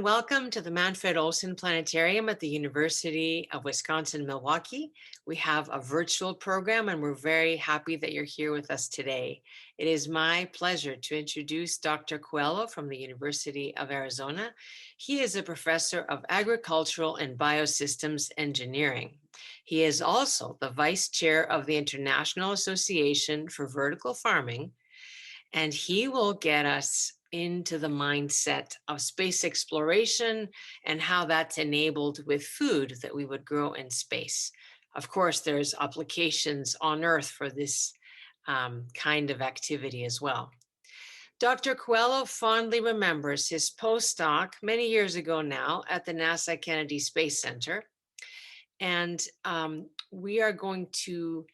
Welcome to the Manfred Olson Planetarium at the University of Wisconsin-Milwaukee. We have a virtual program and we're very happy that you're here with us today. It is my pleasure to introduce Dr. Cuello from the University of Arizona. He is a professor of agricultural and biosystems engineering. He is also the vice chair of the International Association for Vertical Farming, and he will get us into the mindset of space exploration and how that's enabled with food that we would grow in space. Of course, there's applications on Earth for this kind of activity as well. Dr. Cuello fondly remembers his postdoc many years ago now at the NASA Kennedy Space Center. And we are going to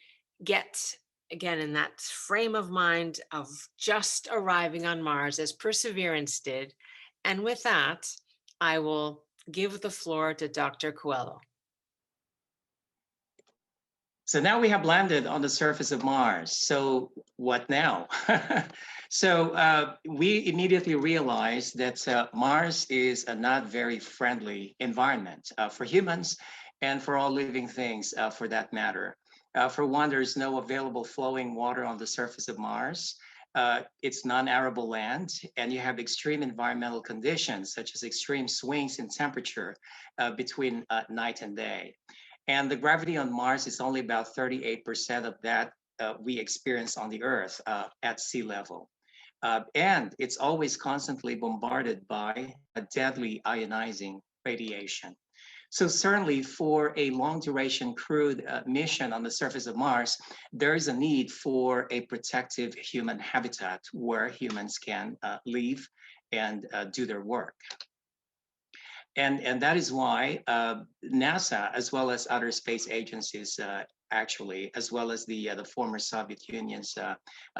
get again in that frame of mind of just arriving on Mars as Perseverance did. And with that, I will give the floor to Dr. Cuello. So now we have landed on the surface of Mars. So what now? So we immediately realized that Mars is a not very friendly environment for humans and for all living things for that matter. For one, there's no available flowing water on the surface of Mars. It's non-arable land, and you have extreme environmental conditions, such as extreme swings in temperature between night and day. And the gravity on Mars is only about 38% of that we experience on the Earth at sea level. And it's always constantly bombarded by a deadly ionizing radiation. So certainly for a long duration crewed mission on the surface of Mars, there is a need for a protective human habitat where humans can live and do their work. And that is why NASA, as well as other space agencies, actually, as well as the former Soviet Union's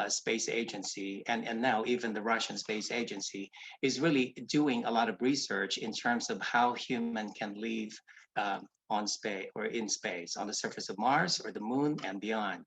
space agency, and now even the Russian space agency, is really doing a lot of research in terms of how human can live on space or in space, on the surface of Mars or the moon and beyond.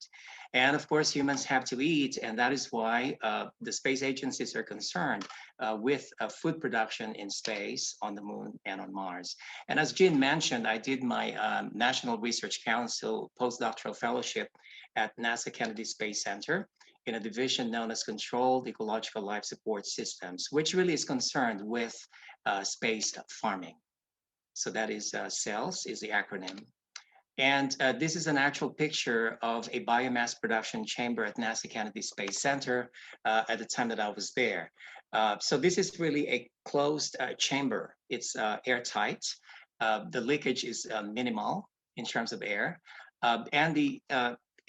And of course, humans have to eat, and that is why the space agencies are concerned with food production in space, on the moon, and on Mars. And as Jean mentioned, I did my National Research Council postdoctoral fellowship at NASA Kennedy Space Center in a division known as Controlled Ecological Life Support Systems, which really is concerned with space farming. So that is CELS is the acronym. And this is an actual picture of a biomass production chamber at NASA Kennedy Space Center at the time that I was there. So this is really a closed chamber. It's airtight. The leakage is minimal in terms of air. And the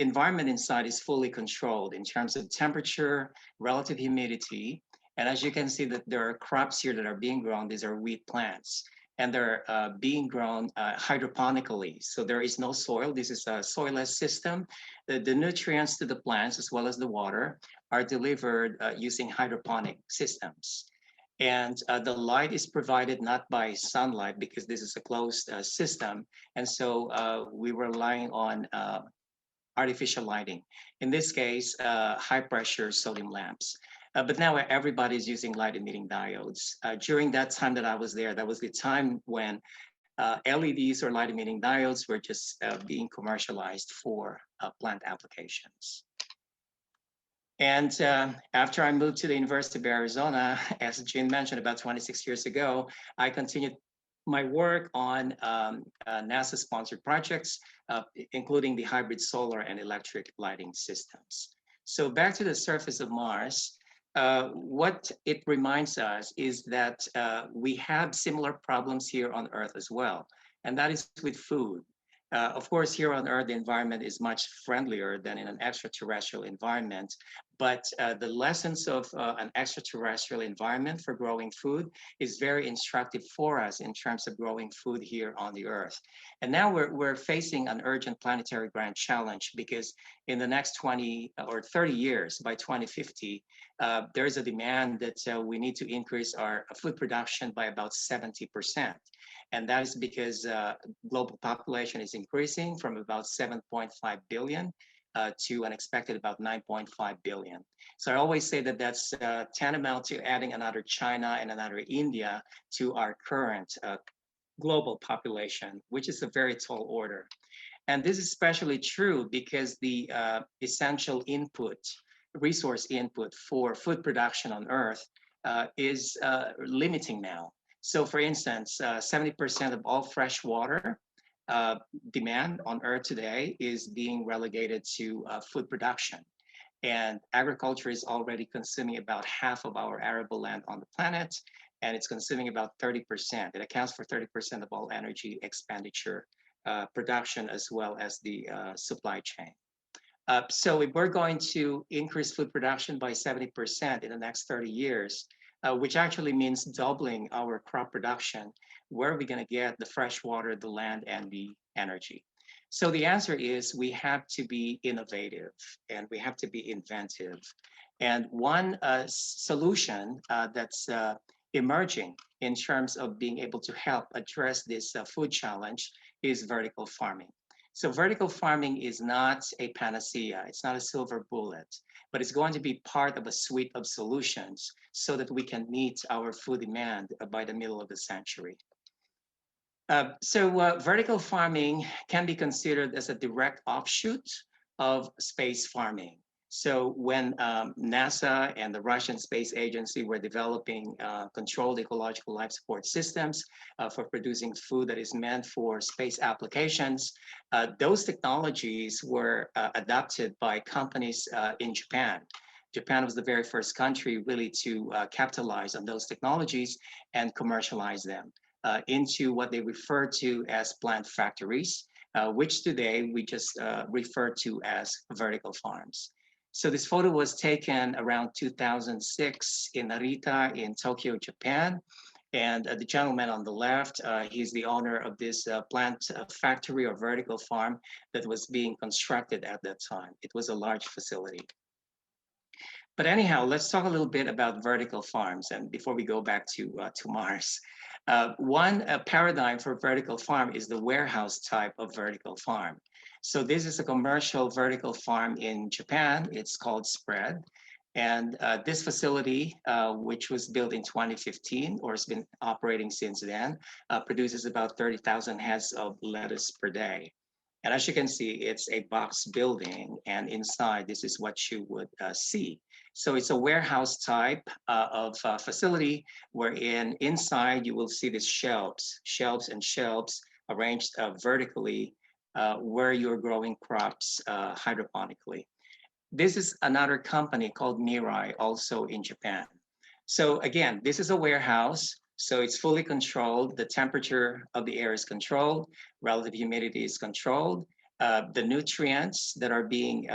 environment inside is fully controlled in terms of temperature, relative humidity. And as you can see that there are crops here that are being grown. These are wheat plants. And they're being grown hydroponically. So there is no soil. This is a soilless system. The nutrients to the plants, as well as the water, are delivered using hydroponic systems. And the light is provided not by sunlight, because this is a closed system. And so we were relying on artificial lighting. In this case, high pressure sodium lamps. But now everybody's using light emitting diodes. During that time that I was there, that was the time when LEDs or light emitting diodes were just being commercialized for plant applications. And after I moved to the University of Arizona, as Jean mentioned, about 26 years ago, I continued my work on NASA-sponsored projects, including the hybrid solar and electric lighting systems. So back to the surface of Mars, what it reminds us is that we have similar problems here on Earth as well, and that is with food. Of course, here on Earth, the environment is much friendlier than in an extraterrestrial environment, but the lessons of an extraterrestrial environment for growing food is very instructive for us in terms of growing food here on the Earth. And now we're facing an urgent planetary grand challenge, because in the next 20 or 30 years, by 2050, there's a demand that we need to increase our food production by about 70%. And that is because global population is increasing from about 7.5 billion to an expected about 9.5 billion. So I always say that that's tantamount to adding another China and another India to our current global population, which is a very tall order. And this is especially true because the essential input, resource input for food production on Earth is limiting now. So, for instance, 70% of all fresh water demand on Earth today is being relegated to food production. And agriculture is already consuming about half of our arable land on the planet, and it's consuming about 30%. It accounts for 30% of all energy expenditure, production, as well as the supply chain. So if we're going to increase food production by 70% in the next 30 years, which actually means doubling our crop production, where are we going to get the fresh water, the land, and the energy? So the answer is we have to be innovative and we have to be inventive. And one solution that's emerging in terms of being able to help address this food challenge is vertical farming. So vertical farming is not a panacea, it's not a silver bullet, but it's going to be part of a suite of solutions so that we can meet our food demand by the middle of the century. Vertical farming can be considered as a direct offshoot of space farming. So when NASA and the Russian Space Agency were developing controlled ecological life support systems for producing food that is meant for space applications, those technologies were adopted by companies in Japan. Japan was the very first country really to capitalize on those technologies and commercialize them into what they refer to as plant factories, which today we just refer to as vertical farms. So this photo was taken around 2006 in Narita in Tokyo, Japan. And the gentleman on the left, he's the owner of this plant factory or vertical farm that was being constructed at that time. It was a large facility. But anyhow, let's talk a little bit about vertical farms. And before we go back to Mars, one paradigm for vertical farm is the warehouse type of vertical farm. So this is a commercial vertical farm in Japan. It's called Spread. And this facility, which was built in 2015 or has been operating since then, produces about 30,000 heads of lettuce per day. And as you can see, it's a box building, and inside, this is what you would see. So it's a warehouse type of facility wherein inside you will see these shelves and shelves arranged vertically where you're growing crops hydroponically. This is another company called Mirai, also in Japan. So again, this is a warehouse. So it's fully controlled. The temperature of the air is controlled. Relative humidity is controlled. The nutrients that are being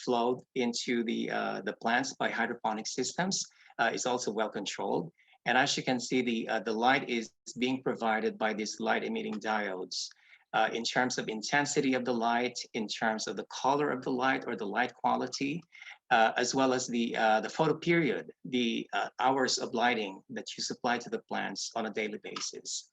flowed into the plants by hydroponic systems is also well controlled. And as you can see, the light is being provided by these light emitting diodes. In terms of intensity of the light, in terms of the color of the light or the light quality, as well as the photo period, the hours of lighting that you supply to the plants on a daily basis.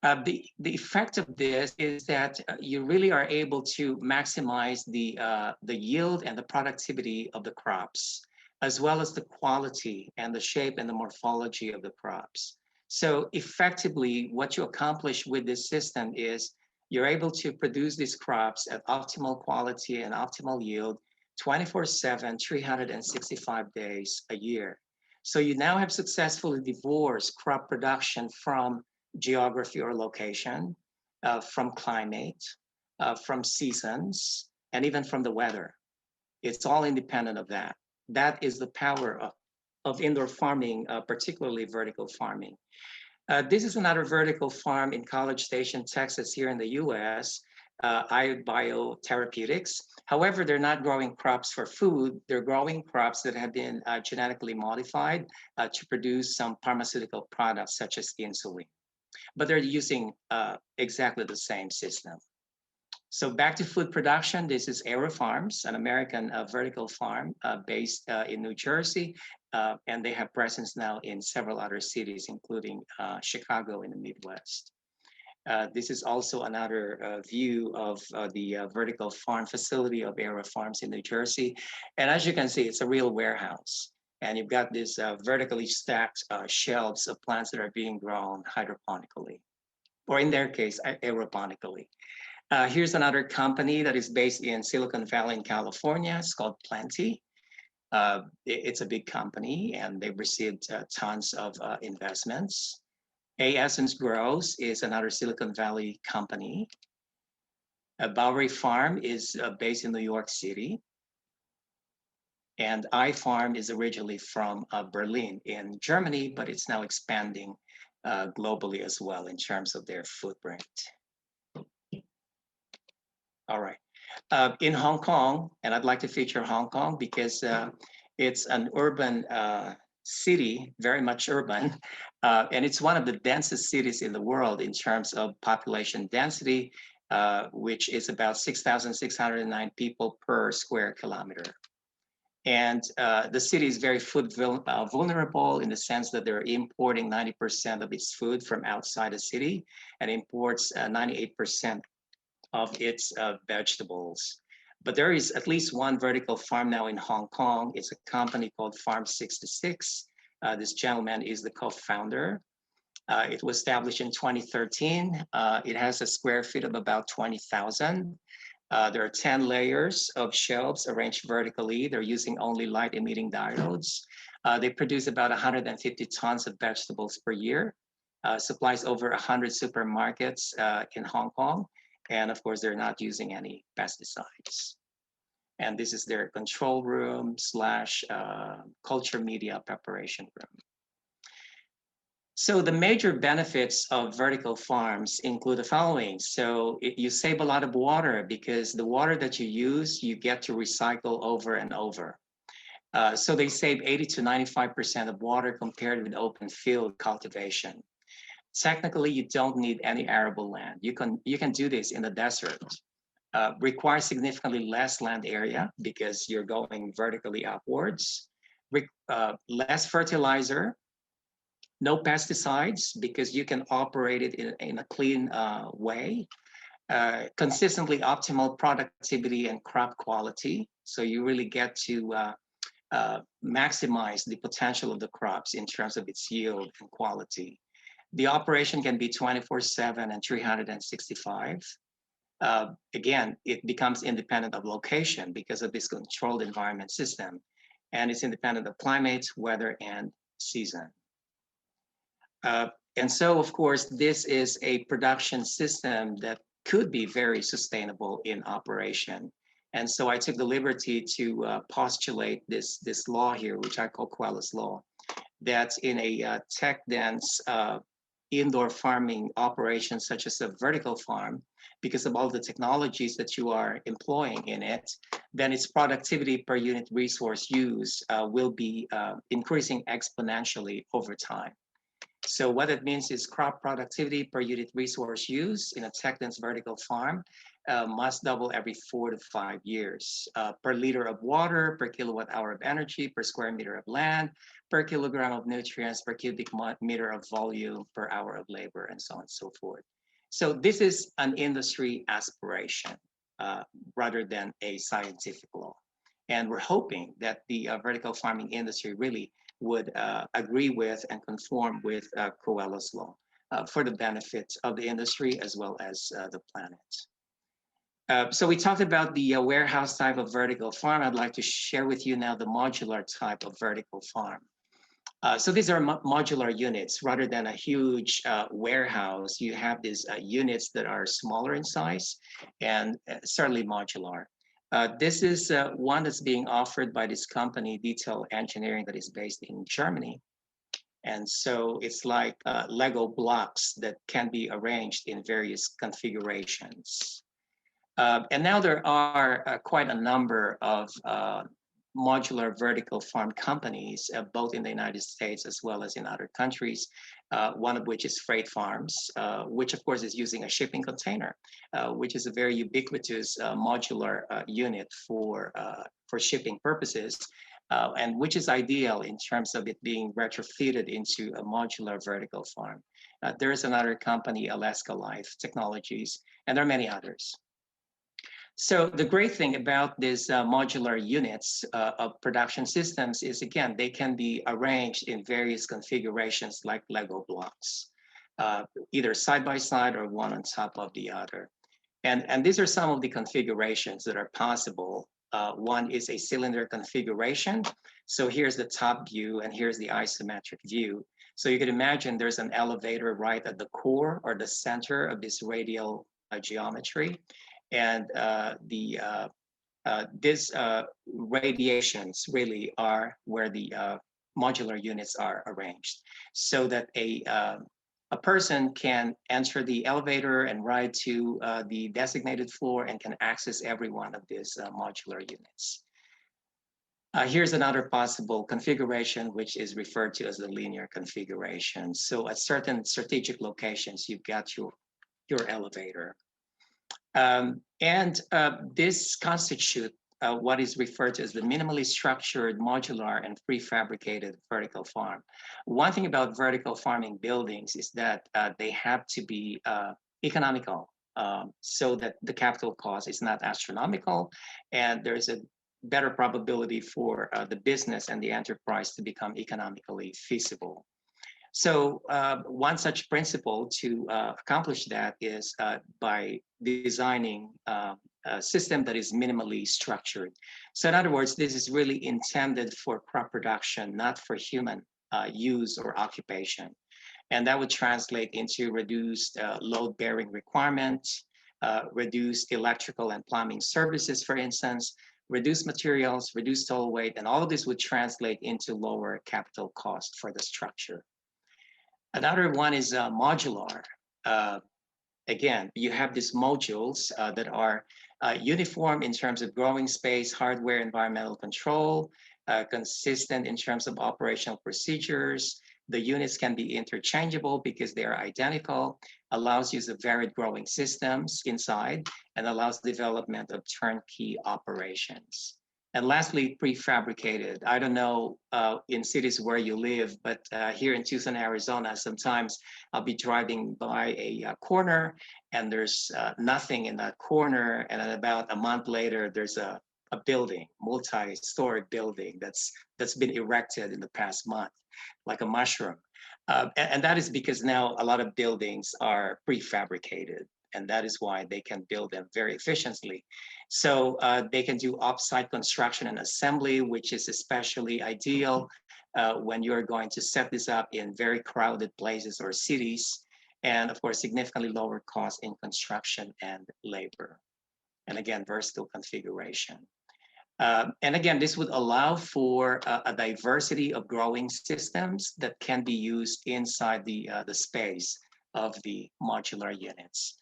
The effect of this is that you really are able to maximize the yield and the productivity of the crops, as well as the quality and the shape and the morphology of the crops. So effectively, what you accomplish with this system is you're able to produce these crops at optimal quality and optimal yield 24/7, 365 days a year. So you now have successfully divorced crop production from geography or location, from climate, from seasons, and even from the weather. It's all independent of that. That is the power of indoor farming, particularly vertical farming. This is another vertical farm in College Station, Texas, here in the US, Biotherapeutics. However, they're not growing crops for food. They're growing crops that have been genetically modified to produce some pharmaceutical products such as insulin. But they're using exactly the same system. So back to food production, this is Aerofarms, an American vertical farm based in New Jersey, and they have presence now in several other cities, including Chicago in the Midwest. This is also another view of the vertical farm facility of Aerofarms in New Jersey. And as you can see, it's a real warehouse. And you've got these vertically stacked shelves of plants that are being grown hydroponically, or in their case, aeroponically. Here's another company that is based in Silicon Valley in California. It's called Plenty. It's a big company and they've received tons of investments. A Essence Grows is another Silicon Valley company. Bowery Farm is based in New York City. And iFarm is originally from Berlin in Germany, but it's now expanding globally as well in terms of their footprint. All right. In Hong Kong, and I'd like to feature Hong Kong because it's an urban city, very much urban, and it's one of the densest cities in the world in terms of population density, which is about 6,609 people per square kilometer. And the city is very food vulnerable in the sense that they're importing 90% of its food from outside the city and imports 98% of its vegetables. But there is at least one vertical farm now in Hong Kong. It's a company called Farm 66. This gentleman is the co-founder. It was established in 2013. It has a square feet of about 20,000. There are 10 layers of shelves arranged vertically. They're using only light emitting diodes. They produce about 150 tons of vegetables per year, supplies over 100 supermarkets in Hong Kong. And of course, they're not using any pesticides. And this is their control room slash culture media preparation room. So the major benefits of vertical farms include the following. So you save a lot of water because the water that you use, you get to recycle over and over. So they save 80 to 95% of water compared with open field cultivation. Technically, you don't need any arable land. You can do this in the desert. Requires significantly less land area because you're going vertically upwards. Less fertilizer, no pesticides because you can operate it in a clean way. Consistently optimal productivity and crop quality. So you really get to maximize the potential of the crops in terms of its yield and quality. The operation can be 24/7 and 365. Again, it becomes independent of location because of this controlled environment system. And it's independent of climate, weather, and season. And so, of course, this is a production system that could be very sustainable in operation. And so I took the liberty to postulate this law here, which I call Cuellar's law, that in a tech-dense indoor farming operation, such as a vertical farm, because of all the technologies that you are employing in it, then its productivity per unit resource use will be increasing exponentially over time. So what it means is crop productivity per unit resource use in a tech-dense vertical farm must double every 4 to 5 years. Per liter of water, per kilowatt hour of energy, per square meter of land, per kilogram of nutrients, per cubic meter of volume, per hour of labor, and so on and so forth. So this is an industry aspiration rather than a scientific law. And we're hoping that the vertical farming industry really would agree with and conform with Cuellar's law for the benefit of the industry as well as the planet. So we talked about the warehouse type of vertical farm. I'd like to share with you now the modular type of vertical farm. So these are modular units. Rather than a huge warehouse, you have these units that are smaller in size and certainly modular. This is one that's being offered by this company, Detail Engineering, that is based in Germany. And so it's like Lego blocks that can be arranged in various configurations. And now there are quite a number of modular vertical farm companies, both in the United States as well as in other countries, one of which is Freight Farms, which of course is using a shipping container, which is a very ubiquitous modular unit for shipping purposes, and which is ideal in terms of it being retrofitted into a modular vertical farm. There is another company, Alaska Life Technologies, and there are many others. So the great thing about these modular units of production systems is, again, they can be arranged in various configurations like Lego blocks, either side by side or one on top of the other. And these are some of the configurations that are possible. One is a cylinder configuration. So here's the top view and here's the isometric view. So you can imagine there's an elevator right at the core or the center of this radial geometry. And these radiations really are where the modular units are arranged, so that a person can enter the elevator and ride to the designated floor and can access every one of these modular units. Here's another possible configuration, which is referred to as the linear configuration. So at certain strategic locations, you've got your elevator. This constitute what is referred to as the minimally structured, modular, and prefabricated vertical farm. One thing about vertical farming buildings is that they have to be economical, so that the capital cost is not astronomical, and there's a better probability for the business and the enterprise to become economically feasible. So one such principle to accomplish that is by designing a system that is minimally structured. So in other words, this is really intended for crop production, not for human use or occupation. And that would translate into reduced load-bearing requirements, reduced electrical and plumbing services, for instance, reduced materials, reduced total weight, and all of this would translate into lower capital cost for the structure. Another one is modular. Again, you have these modules that are uniform in terms of growing space, hardware, environmental control, consistent in terms of operational procedures. The units can be interchangeable because they are identical, allows use of varied growing systems inside, and allows development of turnkey operations. And lastly, prefabricated. I don't know in cities where you live, but here in Tucson, Arizona, sometimes I'll be driving by a corner and there's nothing in that corner. And then about a month later, there's a building, multi-story building that's been erected in the past month, like a mushroom. And that is because now a lot of buildings are prefabricated. And that is why they can build them very efficiently. So they can do off-site construction and assembly, which is especially ideal when you're going to set this up in very crowded places or cities, and of course, significantly lower cost in construction and labor. And again, versatile configuration. And again, this would allow for a diversity of growing systems that can be used inside the space of the modular units.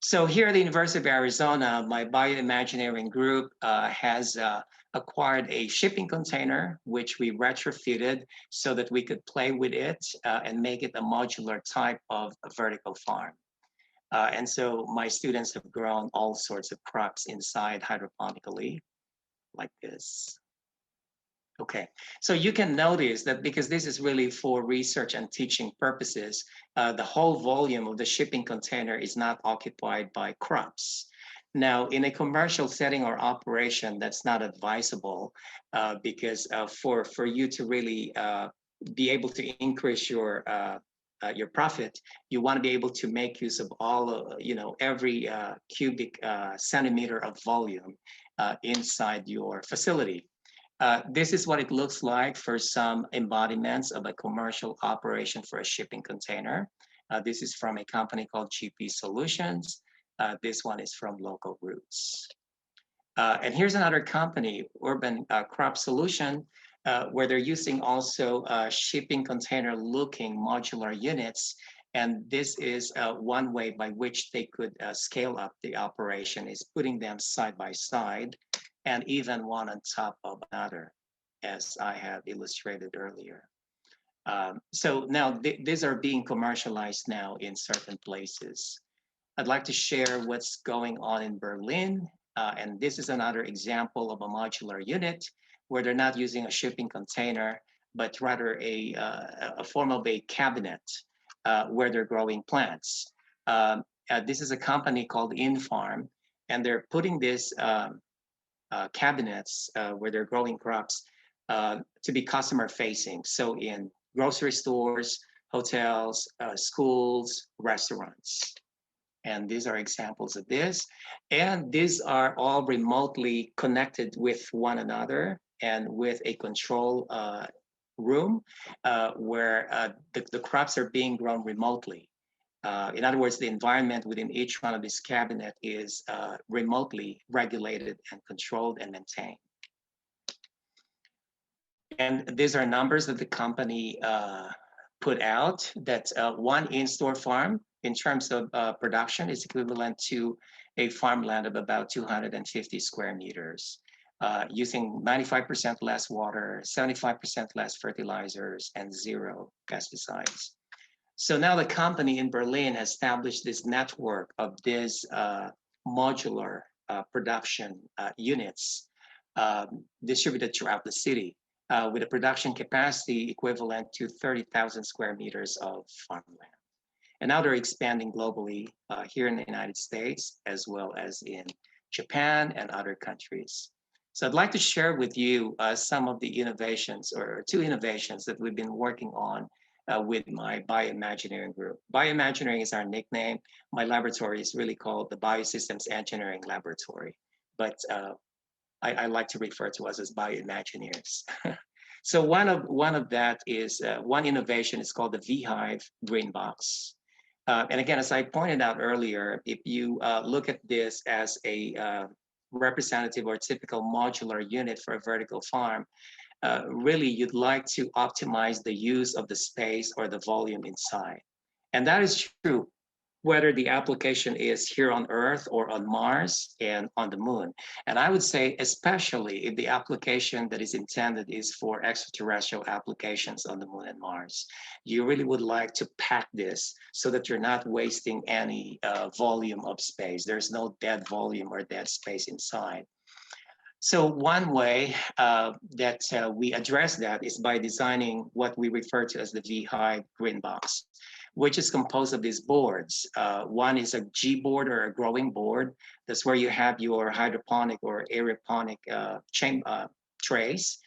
So here at the University of Arizona, my bioengineering group has acquired a shipping container, which we retrofitted so that we could play with it and make it a modular type of a vertical farm. And so my students have grown all sorts of crops inside hydroponically, like this. Okay, so you can notice that because this is really for research and teaching purposes, the whole volume of the shipping container is not occupied by crops. Now, in a commercial setting or operation, that's not advisable because for you to really be able to increase your profit, you want to be able to make use of all, every cubic centimeter of volume inside your facility. This is what it looks like for some embodiments of a commercial operation for a shipping container. This is from a company called GP Solutions. This one is from Local Roots. And here's another company, Urban Crop Solution, where they're using also shipping container looking modular units. And this is one way by which they could scale up the operation, is putting them side by side and even one on top of another, as I have illustrated earlier. So now these are being commercialized now in certain places. I'd like to share what's going on in Berlin. And this is another example of a modular unit where they're not using a shipping container, but rather a formal bay cabinet. where they're growing plants. This is a company called InFarm, and they're putting this cabinets where they're growing crops to be customer facing. So in grocery stores, hotels, schools, restaurants. And these are examples of this. And these are all remotely connected with one another and with a control room where the crops are being grown remotely. In other words, the environment within each one of these cabinet is remotely regulated and controlled and maintained. And these are numbers that the company put out that one in-store farm in terms of production is equivalent to a farmland of about 250 square meters, using 95% less water, 75% less fertilizers, and 0 pesticides. So now the company in Berlin has established this network of these modular production units distributed throughout the city with a production capacity equivalent to 30,000 square meters of farmland. And now they're expanding globally here in the United States, as well as in Japan and other countries. So I'd like to share with you some of the innovations, or 2 innovations that we've been working on with my bioengineering group. Bioengineering is our nickname. My laboratory is really called the Biosystems Engineering Laboratory, but I like to refer to us as bioengineers. So one of that is one innovation is called the V-Hive Greenbox. And again, as I pointed out earlier, if you look at this as a representative or typical modular unit for a vertical farm, really you'd like to optimize the use of the space or the volume inside. And that is true whether the application is here on Earth or on Mars and on the Moon. And I would say especially if the application that is intended is for extraterrestrial applications on the Moon and Mars. You really would like to pack this so that you're not wasting any volume of space. There's no dead volume or dead space inside. So one way that we address that is by designing what we refer to as the V-Hive Greenbox, which is composed of these boards. One is a G board or a growing board. That's where you have your hydroponic or aeroponic trays.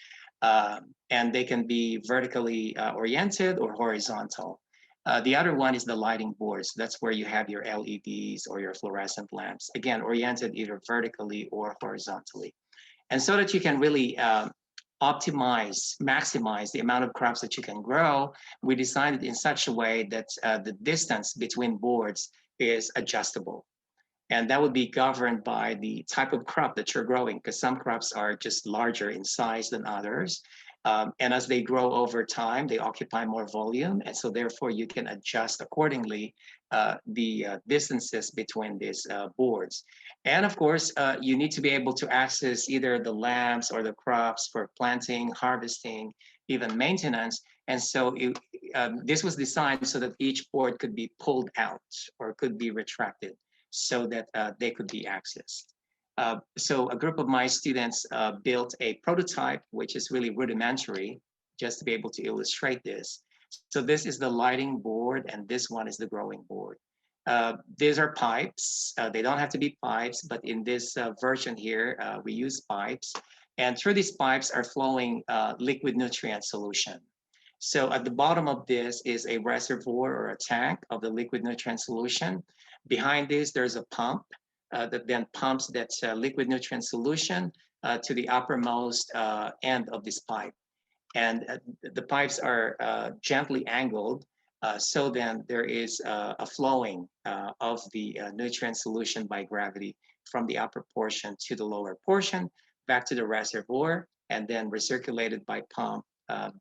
And they can be vertically oriented or horizontal. The other one is the lighting boards. That's where you have your LEDs or your fluorescent lamps, again, oriented either vertically or horizontally. And so that you can really maximize the amount of crops that you can grow, we designed it in such a way that the distance between boards is adjustable. And that would be governed by the type of crop that you're growing, because some crops are just larger in size than others. And as they grow over time, they occupy more volume. And so therefore you can adjust accordingly the distances between these boards. And of course, you need to be able to access either the lamps or the crops for planting, harvesting, even maintenance. And so this was designed so that each board could be pulled out or could be retracted so that they could be accessed. So a group of my students built a prototype, which is really rudimentary, just to be able to illustrate this. So this is the lighting board, and this one is the growing board. These are pipes. They don't have to be pipes, but in this version here, we use pipes. And through these pipes are flowing liquid nutrient solution. So at the bottom of this is a reservoir or a tank of the liquid nutrient solution. Behind this, there's a pump that then pumps that liquid nutrient solution to the uppermost end of this pipe. And the pipes are gently angled, so then there is a flowing of the nutrient solution by gravity from the upper portion to the lower portion, back to the reservoir, and then recirculated by pump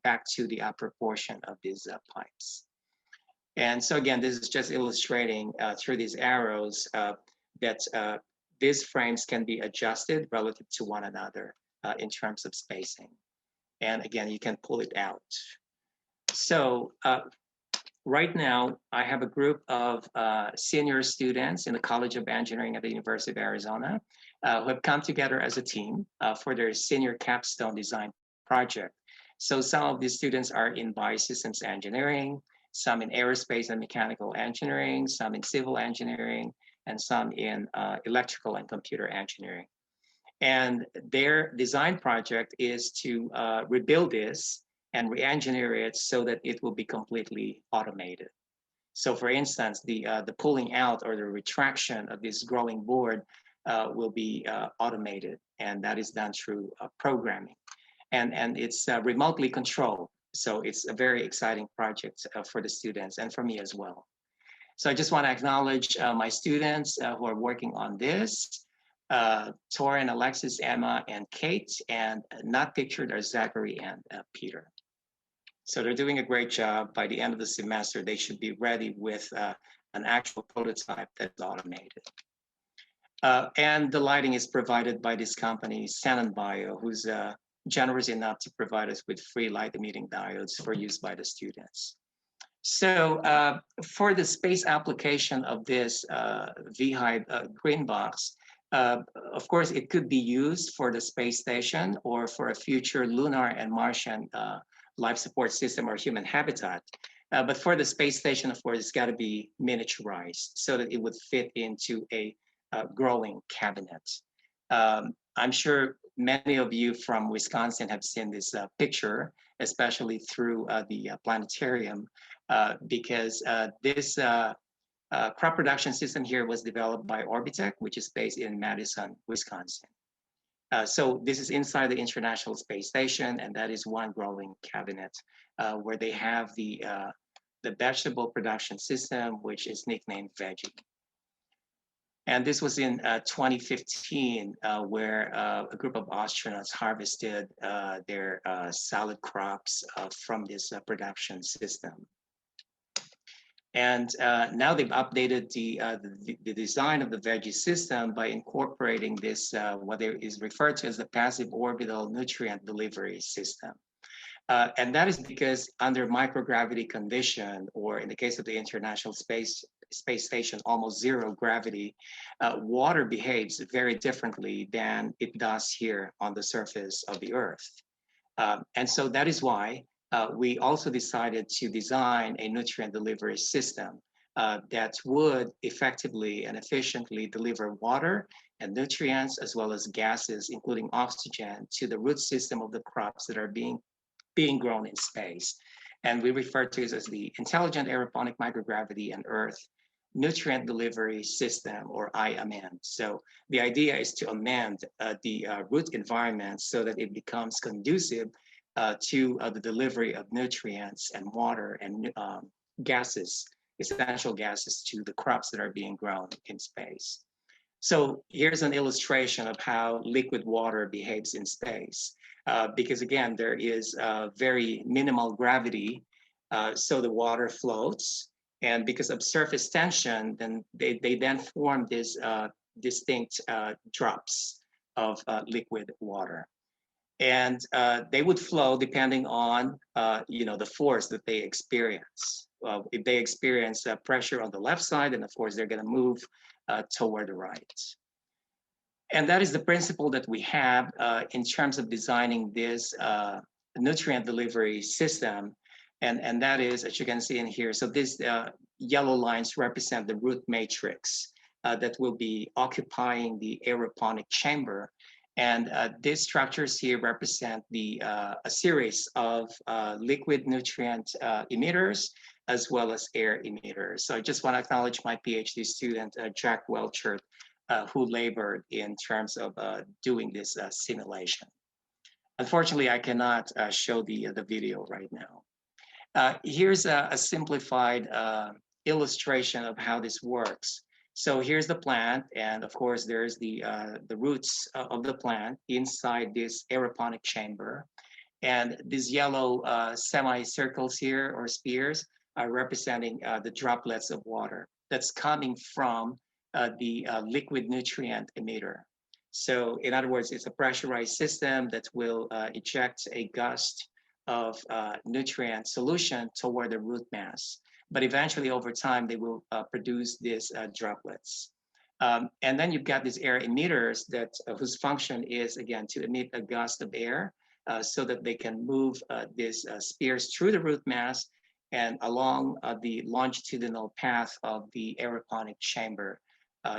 back to the upper portion of these pipes. And so again, this is just illustrating through these arrows that these frames can be adjusted relative to one another in terms of spacing. And again, you can pull it out. So right now, I have a group of senior students in the College of Engineering at the University of Arizona who have come together as a team for their senior capstone design project. So some of these students are in biosystems engineering, some in aerospace and mechanical engineering, some in civil engineering, and some in electrical and computer engineering. And their design project is to rebuild this and re-engineer it so that it will be completely automated. So for instance, the pulling out or the retraction of this growing board will be automated, and that is done through programming. And it's remotely controlled. So it's a very exciting project for the students and for me as well. So I just want to acknowledge my students who are working on this. Torin, Alexis, Emma, and Kate, and not pictured are Zachary and Peter. So they're doing a great job. By the end of the semester, they should be ready with an actual prototype that's automated. And the lighting is provided by this company, Sanon Bio, who's generous enough to provide us with free light emitting diodes for use by the students. So for the space application of this V-Hive Greenbox, of course, it could be used for the space station or for a future lunar and Martian life support system or human habitat. But for the space station, of course, it's got to be miniaturized so that it would fit into a growing cabinet. I'm sure many of you from Wisconsin have seen this picture, especially through the planetarium, because this crop production system here was developed by Orbital, which is based in Madison, Wisconsin. So this is inside the International Space Station, and that is one growing cabinet where they have the vegetable production system, which is nicknamed Veggie. And this was in 2015, where a group of astronauts harvested their salad crops from this production system. And now they've updated the design of the veggie system by incorporating this, what is referred to as the passive orbital nutrient delivery system. And that is because under microgravity condition, or in the case of the International Space Station, almost zero gravity, water behaves very differently than it does here on the surface of the Earth. And so that is why we also decided to design a nutrient delivery system that would effectively and efficiently deliver water and nutrients as well as gases, including oxygen, to the root system of the crops that are being grown in space. And we refer to this as the Intelligent Aeroponic Microgravity and Earth Nutrient Delivery System, or IAMN. So the idea is to amend the root environment so that it becomes conducive to the delivery of nutrients and water and gases, essential gases, to the crops that are being grown in space. So here's an illustration of how liquid water behaves in space. Because again, there is very minimal gravity, so the water floats. And because of surface tension, then they then form these distinct drops of liquid water. And they would flow depending on the force that they experience. If they experience pressure on the left side, then of course they're going to move toward the right. And that is the principle that we have in terms of designing this nutrient delivery system. And that is, as you can see in here, so these yellow lines represent the root matrix that will be occupying the aeroponic chamber. And these structures here represent a series of liquid nutrient emitters as well as air emitters. So I just want to acknowledge my PhD student, Jack Welcher, who labored in terms of doing this simulation. Unfortunately, I cannot show the video right now. Here's a simplified illustration of how this works. So here's the plant, and of course there's the roots of the plant inside this aeroponic chamber. And these yellow semicircles here, or spheres, are representing the droplets of water that's coming from the liquid nutrient emitter. So in other words, it's a pressurized system that will eject a gust of nutrient solution toward the root mass. But eventually over time, they will produce these droplets. And then you've got these air emitters that whose function is, again, to emit a gust of air so that they can move these spheres through the root mass and along the longitudinal path of the aeroponic chamber,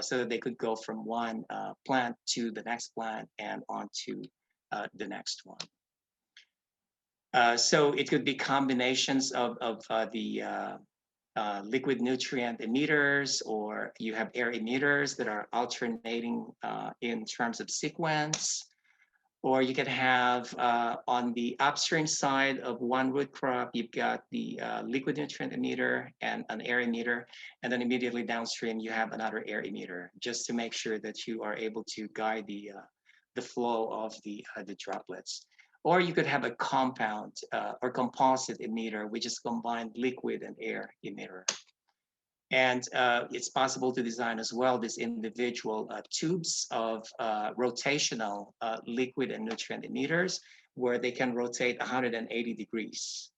so that they could go from one plant to the next plant and on to the next one. So it could be combinations of the liquid nutrient emitters, or you have air emitters that are alternating in terms of sequence. Or you could have on the upstream side of one root crop, you've got the liquid nutrient emitter and an air emitter, and then immediately downstream you have another air emitter, just to make sure that you are able to guide the flow of the droplets. Or you could have a compound or composite emitter, which is combined liquid and air emitter. And it's possible to design as well these individual tubes of rotational liquid and nutrient emitters, where they can rotate 180 degrees,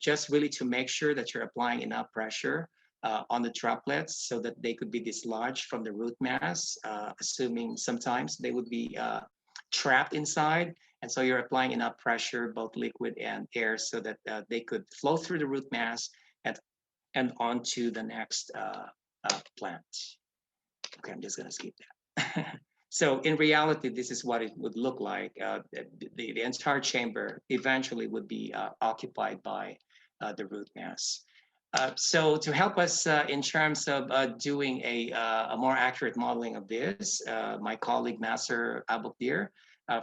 just really to make sure that you're applying enough pressure on the droplets so that they could be dislodged from the root mass, assuming sometimes they would be trapped inside. And so you're applying enough pressure, both liquid and air, so that they could flow through the root mass and on to the next plant. Okay, I'm just gonna skip that. So in reality, this is what it would look like. The entire chamber eventually would be occupied by the root mass. So to help us in terms of doing a more accurate modeling of this, my colleague Nasser Abukdir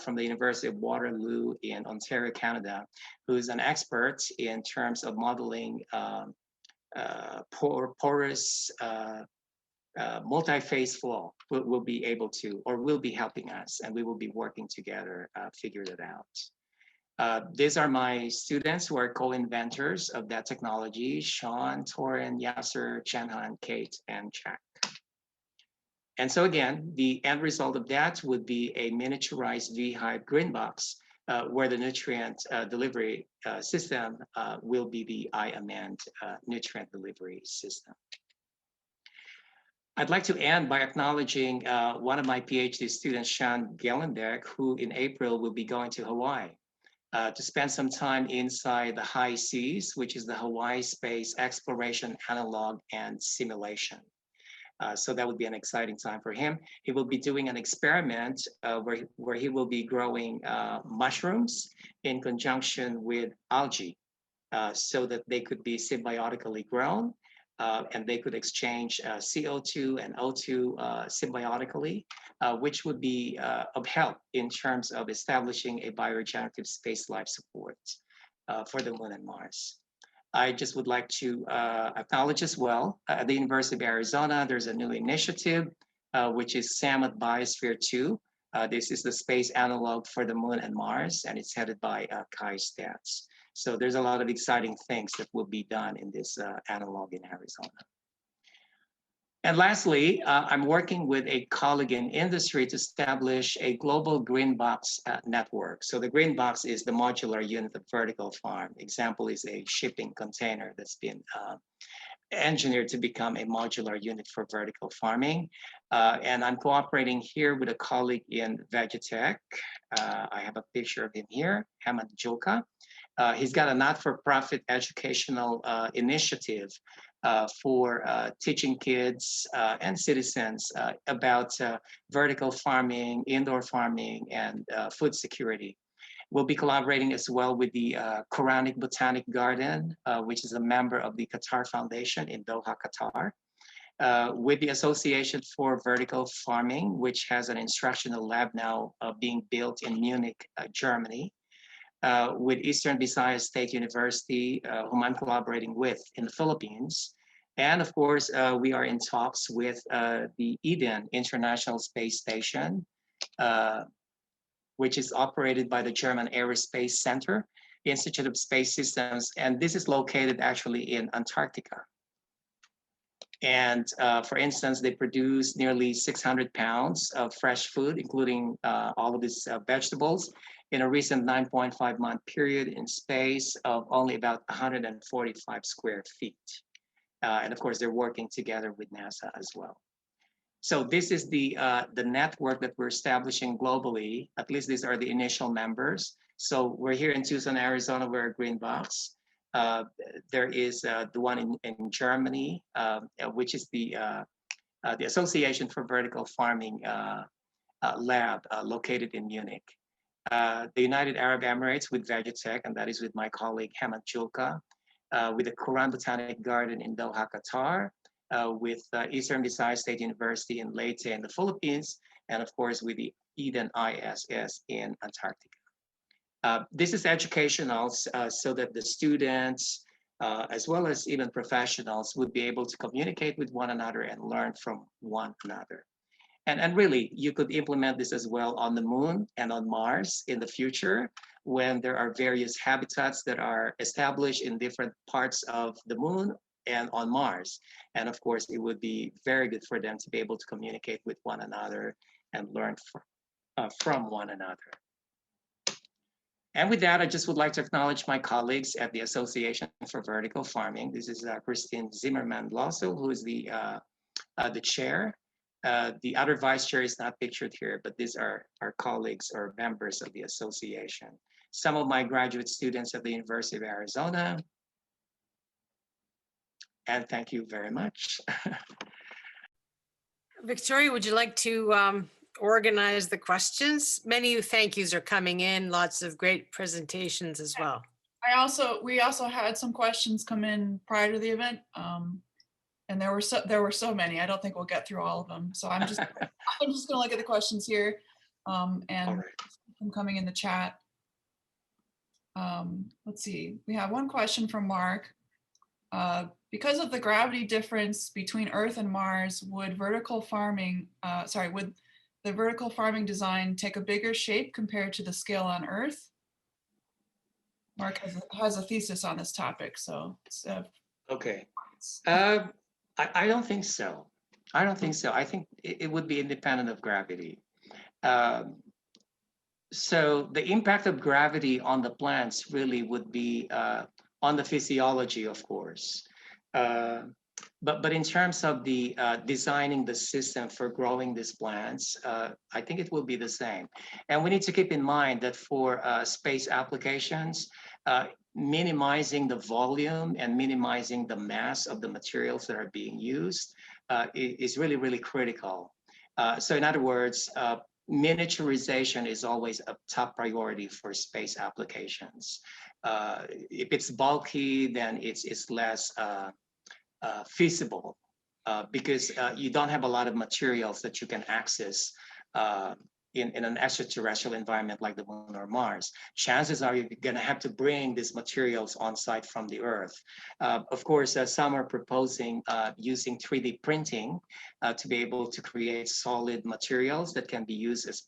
from the University of Waterloo in Ontario, Canada, who is an expert in terms of modeling porous multi-phase flow will be able to, or will be helping us, and we will be working together figure it out. These are my students who are co-inventors of that technology: Sean, Torin, Yasser, Chanhan, Kate, and Jack. And so again, the end result of that would be a miniaturized V-Hive Greenbox, where the nutrient delivery system will be the iAmend nutrient delivery system. I'd like to end by acknowledging one of my PhD students, Sean Gellenbeck, who in April will be going to Hawaii to spend some time inside the high seas, which is the Hawaii Space Exploration Analog and Simulation. So that would be an exciting time for him. He will be doing an experiment where he will be growing mushrooms in conjunction with algae, so that they could be symbiotically grown, and they could exchange CO2 and O2 symbiotically, which would be of help in terms of establishing a bioregenerative space life support for the Moon and Mars. I just would like to acknowledge as well, at the University of Arizona, there's a new initiative, which is SAM Biosphere 2. This is the space analog for the Moon and Mars, and it's headed by Kai Stats. So there's a lot of exciting things that will be done in this analog in Arizona. And lastly, I'm working with a colleague in industry to establish a global Greenbox network. So the Greenbox is the modular unit of vertical farm. Example is a shipping container that's been engineered to become a modular unit for vertical farming. And I'm cooperating here with a colleague in Vegitech. I have a picture of him here, Hemant Julka. He's got a not-for-profit educational initiative for teaching kids and citizens about vertical farming, indoor farming, and food security. We'll be collaborating as well with the Quranic Botanic Garden, which is a member of the Qatar Foundation in Doha, Qatar, with the Association for Vertical Farming, which has an instructional lab now being built in Munich, Germany, with Eastern Visayas State University, whom I'm collaborating with in the Philippines. And of course, we are in talks with the Eden International Space Station, which is operated by the German Aerospace Center, Institute of Space Systems, and this is located actually in Antarctica. And for instance, they produce nearly 600 pounds of fresh food, including all of these vegetables, in a recent 9.5-month period in space of only about 145 square feet. And of course, they're working together with NASA as well. So this is the network that we're establishing globally. At least these are the initial members. So we're here in Tucson, Arizona. We're a Greenbox. There is the one in Germany, which is the Association for Vertical Farming lab located in Munich. The United Arab Emirates with Vegetech, and that is with my colleague Hemant Julka, with the Quran Botanic Garden in Doha, Qatar, with Eastern Visayas State University in Leyte in the Philippines, and of course with the Eden ISS in Antarctica. This is educational so that the students, as well as even professionals, would be able to communicate with one another and learn from one another. And really, you could implement this as well on the moon and on Mars in the future when there are various habitats that are established in different parts of the moon and on Mars. And of course, it would be very good for them to be able to communicate with one another and learn from one another. And with that, I just would like to acknowledge my colleagues at the Association for Vertical Farming. This is Christine Zimmerman-Losso, who is the chair. The other vice chair is not pictured here, but these are our colleagues or members of the association. Some of my graduate students at the University of Arizona. And thank you very much. Victoria, would you like to organize the questions? Many thank yous are coming in, lots of great presentations as well. We also had some questions come in prior to the event. And there were so many. I don't think we'll get through all of them. So I'm just gonna look at the questions here, and them coming in the chat. Let's see. We have one question from Mark. Because of the gravity difference between Earth and Mars, would the vertical farming design take a bigger shape compared to the scale on Earth? Mark has a thesis on this topic, so. Okay. I don't think so. I don't think so. I think it would be independent of gravity. So the impact of gravity on the plants really would be on the physiology, of course. But in terms of the designing the system for growing these plants, I think it will be the same. And we need to keep in mind that for space applications, minimizing the volume and minimizing the mass of the materials that are being used is really, really critical. So in other words, miniaturization is always a top priority for space applications. If it's bulky, then it's less feasible because you don't have a lot of materials that you can access in an extraterrestrial environment like the moon or Mars. Chances are you're going to have to bring these materials on site from the Earth. Of course, some are proposing using 3D printing to be able to create solid materials that can be used as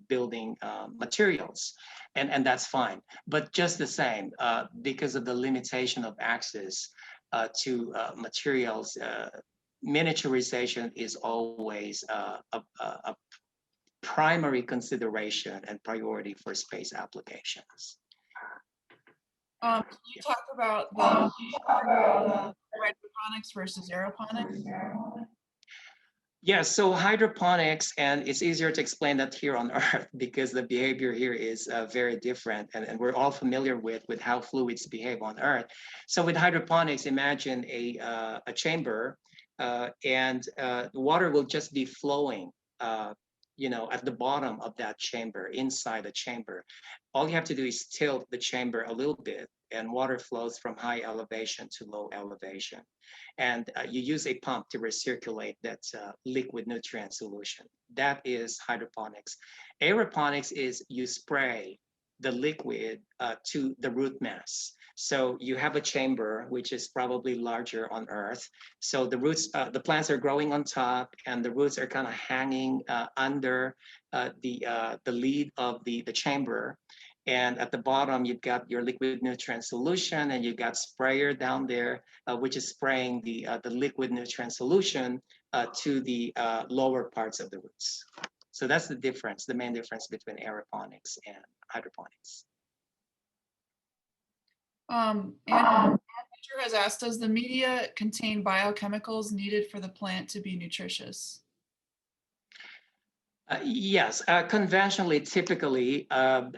building materials, and that's fine. But just the same, because of the limitation of access to materials, miniaturization is always a primary consideration and priority for space applications. You talk about the hydroponics versus aeroponics. Yes, so hydroponics, and it's easier to explain that here on Earth because the behavior here is very different, and we're all familiar with how fluids behave on Earth. So with hydroponics, imagine a chamber, and the water will just be flowing at the bottom of that chamber, inside the chamber. All you have to do is tilt the chamber a little bit and water flows from high elevation to low elevation. And you use a pump to recirculate that liquid nutrient solution. That is hydroponics. Aeroponics is you spray the liquid to the root mass. So you have a chamber, which is probably larger on Earth. So the roots, the plants are growing on top, and the roots are kind of hanging under the lid of the chamber. And at the bottom, you've got your liquid nutrient solution, and you've got sprayer down there, which is spraying the liquid nutrient solution to the lower parts of the roots. So that's the difference, the main difference between aeroponics and hydroponics. Andrew has asked, does the media contain biochemicals needed for the plant to be nutritious? Yes, conventionally, typically,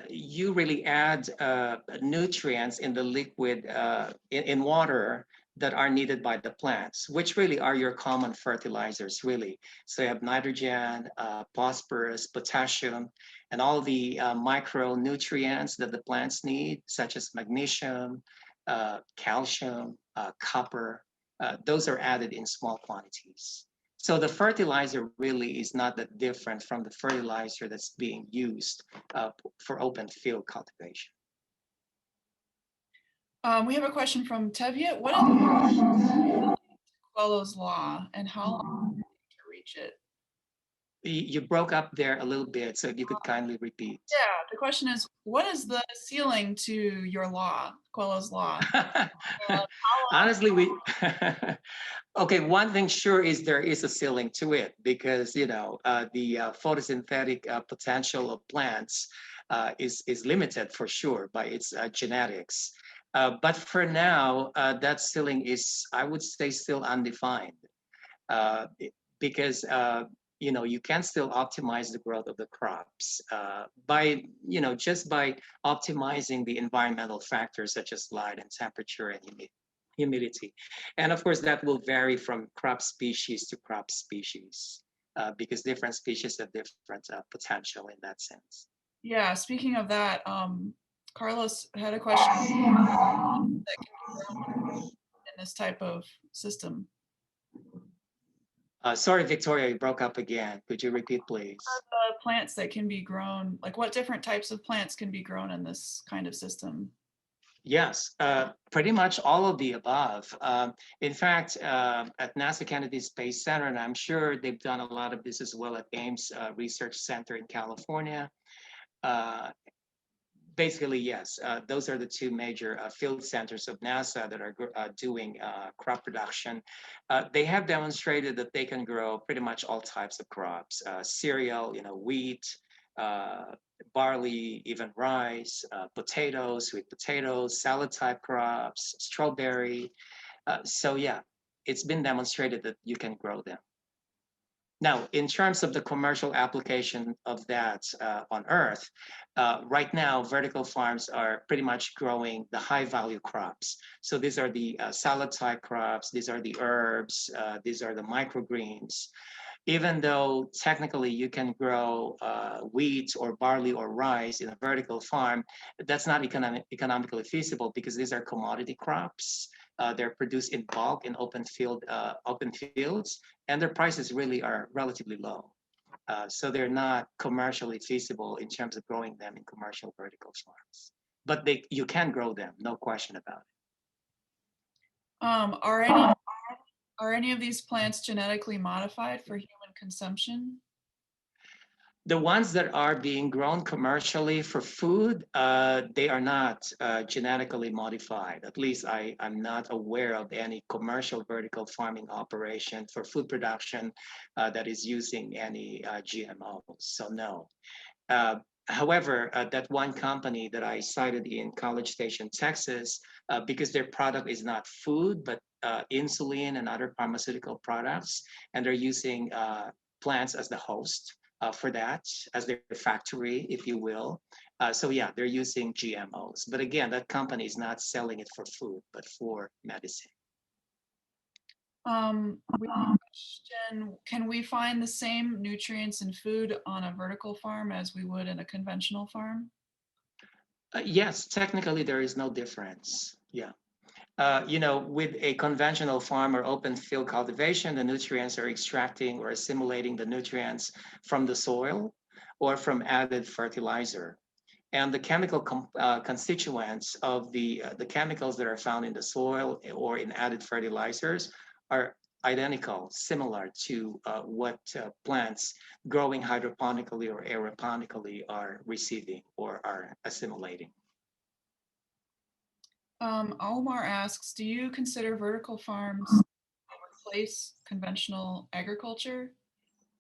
you really add nutrients in the liquid, in water that are needed by the plants, which really are your common fertilizers, really. So you have nitrogen, phosphorus, potassium, and all the micronutrients that the plants need, such as magnesium, calcium, copper. Those are added in small quantities. So the fertilizer really is not that different from the fertilizer that's being used for open field cultivation. We have a question from Tevye. What is Cuello's law and how long to reach it? You broke up there a little bit, so if you could kindly repeat. Yeah, the question is, what is the ceiling to your law, Cuello's law? Honestly, okay, one thing sure is there is a ceiling to it because, you know, the photosynthetic potential of plants is limited for sure by its genetics. But for now, that ceiling is, I would say, still undefined uh, because you know you can still optimize the growth of the crops by just by optimizing the environmental factors such as light and temperature and humidity, and of course that will vary from crop species to crop species because different species have different potential in that sense. Yeah, speaking of that, Carlos had a question that can be grown in this type of system. Sorry, Victoria, you broke up again. Could you repeat, please? Plants that can be grown, like what different types of plants can be grown in this kind of system? Yes, pretty much all of the above. In fact, at NASA Kennedy Space Center, and I'm sure they've done a lot of this as well at Ames Research Center in California. Uh, Basically, yes, those are the two major field centers of NASA that are doing crop production. They have demonstrated that they can grow pretty much all types of crops, cereal, wheat, uh, barley, even rice, potatoes, sweet potatoes, salad type crops, strawberry. So yeah, it's been demonstrated that you can grow them. Now, in terms of the commercial application of that on Earth, right now, vertical farms are pretty much growing the high value crops. So these are the salad type crops, these are the herbs, these are the microgreens. Even though technically you can grow wheat or barley or rice in a vertical farm, that's not economically feasible because these are commodity crops. They're produced in bulk in open fields, and their prices really are relatively low. So they're not commercially feasible in terms of growing them in commercial vertical farms. But you can grow them, no question about it. Um, are any are any of these plants genetically modified for human consumption? The ones that are being grown commercially for food, they are not genetically modified. At least I'm not aware of any commercial vertical farming operation for food production that is using any GMOs. So no. However, that one company that I cited in College Station, Texas, because their product is not food, but insulin and other pharmaceutical products, and they're using plants as the host for that, as their factory, if you will. So yeah, they're using GMOs. But again, that company is not selling it for food, but for medicine. We have a question, can we find the same nutrients in food on a vertical farm as we would in a conventional farm? Yes, technically there is no difference. Yeah. With a conventional farm or open field cultivation, the nutrients are extracting or assimilating the nutrients from the soil or from added fertilizer. And the chemical constituents of the chemicals that are found in the soil or in added fertilizers are identical, similar to what plants growing hydroponically or aeroponically are receiving or are assimilating. Omar asks, do you consider vertical farms replace conventional agriculture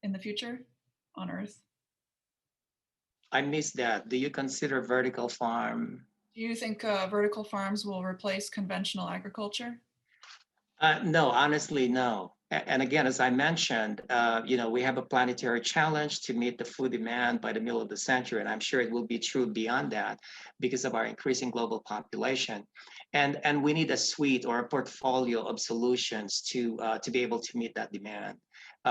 in the future on Earth? I missed that. Do you consider vertical farm? Do you think vertical farms will replace conventional agriculture? No, honestly, no. And again, as I mentioned, we have a planetary challenge to meet the food demand by the middle of the century, and I'm sure it will be true beyond that because of our increasing global population. And we need a suite or a portfolio of solutions to be able to meet that demand.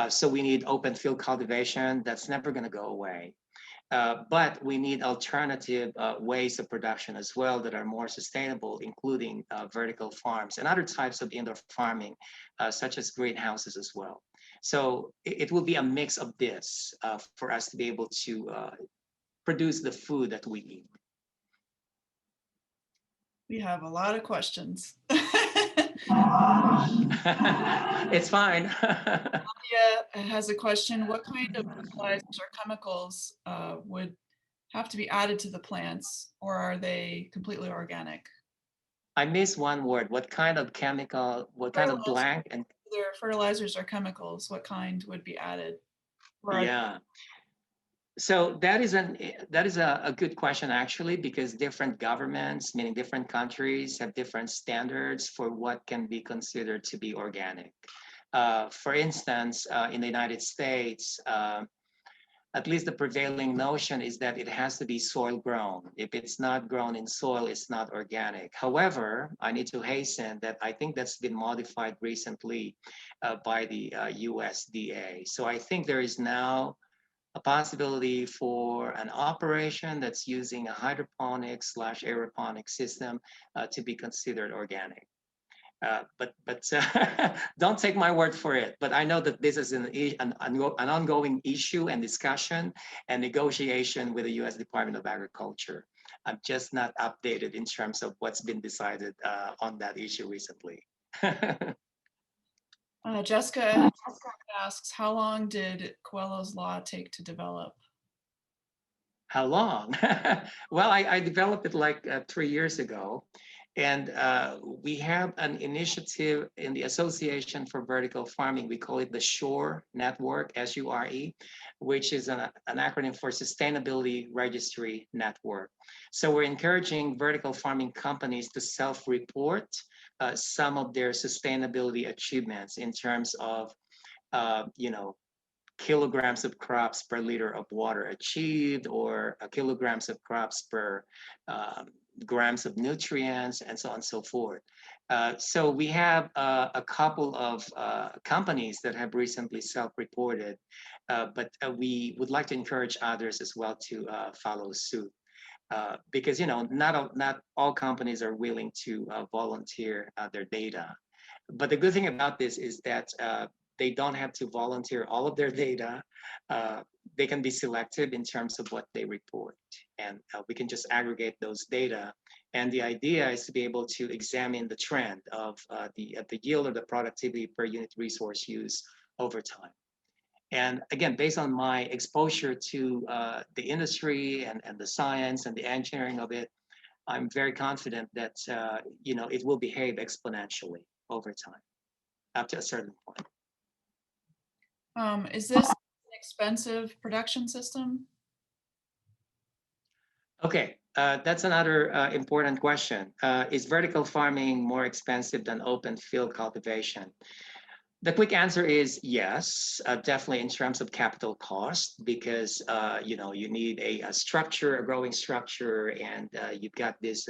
So we need open field cultivation that's never going to go away. But we need alternative ways of production as well that are more sustainable, including vertical farms and other types of indoor farming, such as greenhouses as well. So it will be a mix of this for us to be able to produce the food that we need. We have a lot of questions. It's fine. Yeah, has a question. What kind of fertilizers or chemicals would have to be added to the plants, or are they completely organic? I missed one word. What kind of chemical, what kind of Fertilizers, blank? And either fertilizers or chemicals, what kind would be added? Or are yeah. So that is a good question actually, because different governments, meaning different countries, have different standards for what can be considered to be organic. For instance, in the United States, at least the prevailing notion is that it has to be soil grown. If it's not grown in soil, it's not organic. However, I need to hasten that I think that's been modified recently by the USDA. So I think there is now a possibility for an operation that's using a hydroponics slash aeroponics system to be considered organic. But don't take my word for it. But I know that this is an ongoing issue and discussion and negotiation with the U.S. Department of Agriculture. I'm just not updated in terms of what's been decided on that issue recently. Jessica asks, how long did Cuello's law take to develop? How long? Well, I developed it like 3 years ago. And we have an initiative in the Association for Vertical Farming. We call it the SURE Network, SURE, which is an acronym for Sustainability Registry Network. So we're encouraging vertical farming companies to self-report some of their sustainability achievements in terms of, kilograms of crops per liter of water achieved, or kilograms of crops per grams of nutrients, and so on and so forth. So we have a couple of companies that have recently self-reported, but we would like to encourage others as well to follow suit. Because not all companies are willing to volunteer their data. But the good thing about this is that they don't have to volunteer all of their data. They can be selective in terms of what they report, and we can just aggregate those data. And the idea is to be able to examine the trend of the yield or the productivity per unit resource use over time. And again, based on my exposure to the industry and the science and the engineering of it, I'm very confident that it will behave exponentially over time, up to a certain point. Is this an expensive production system? Okay, that's another important question. Is vertical farming more expensive than open field cultivation? The quick answer is yes, definitely in terms of capital cost, because you need a structure, a growing structure, and you've got these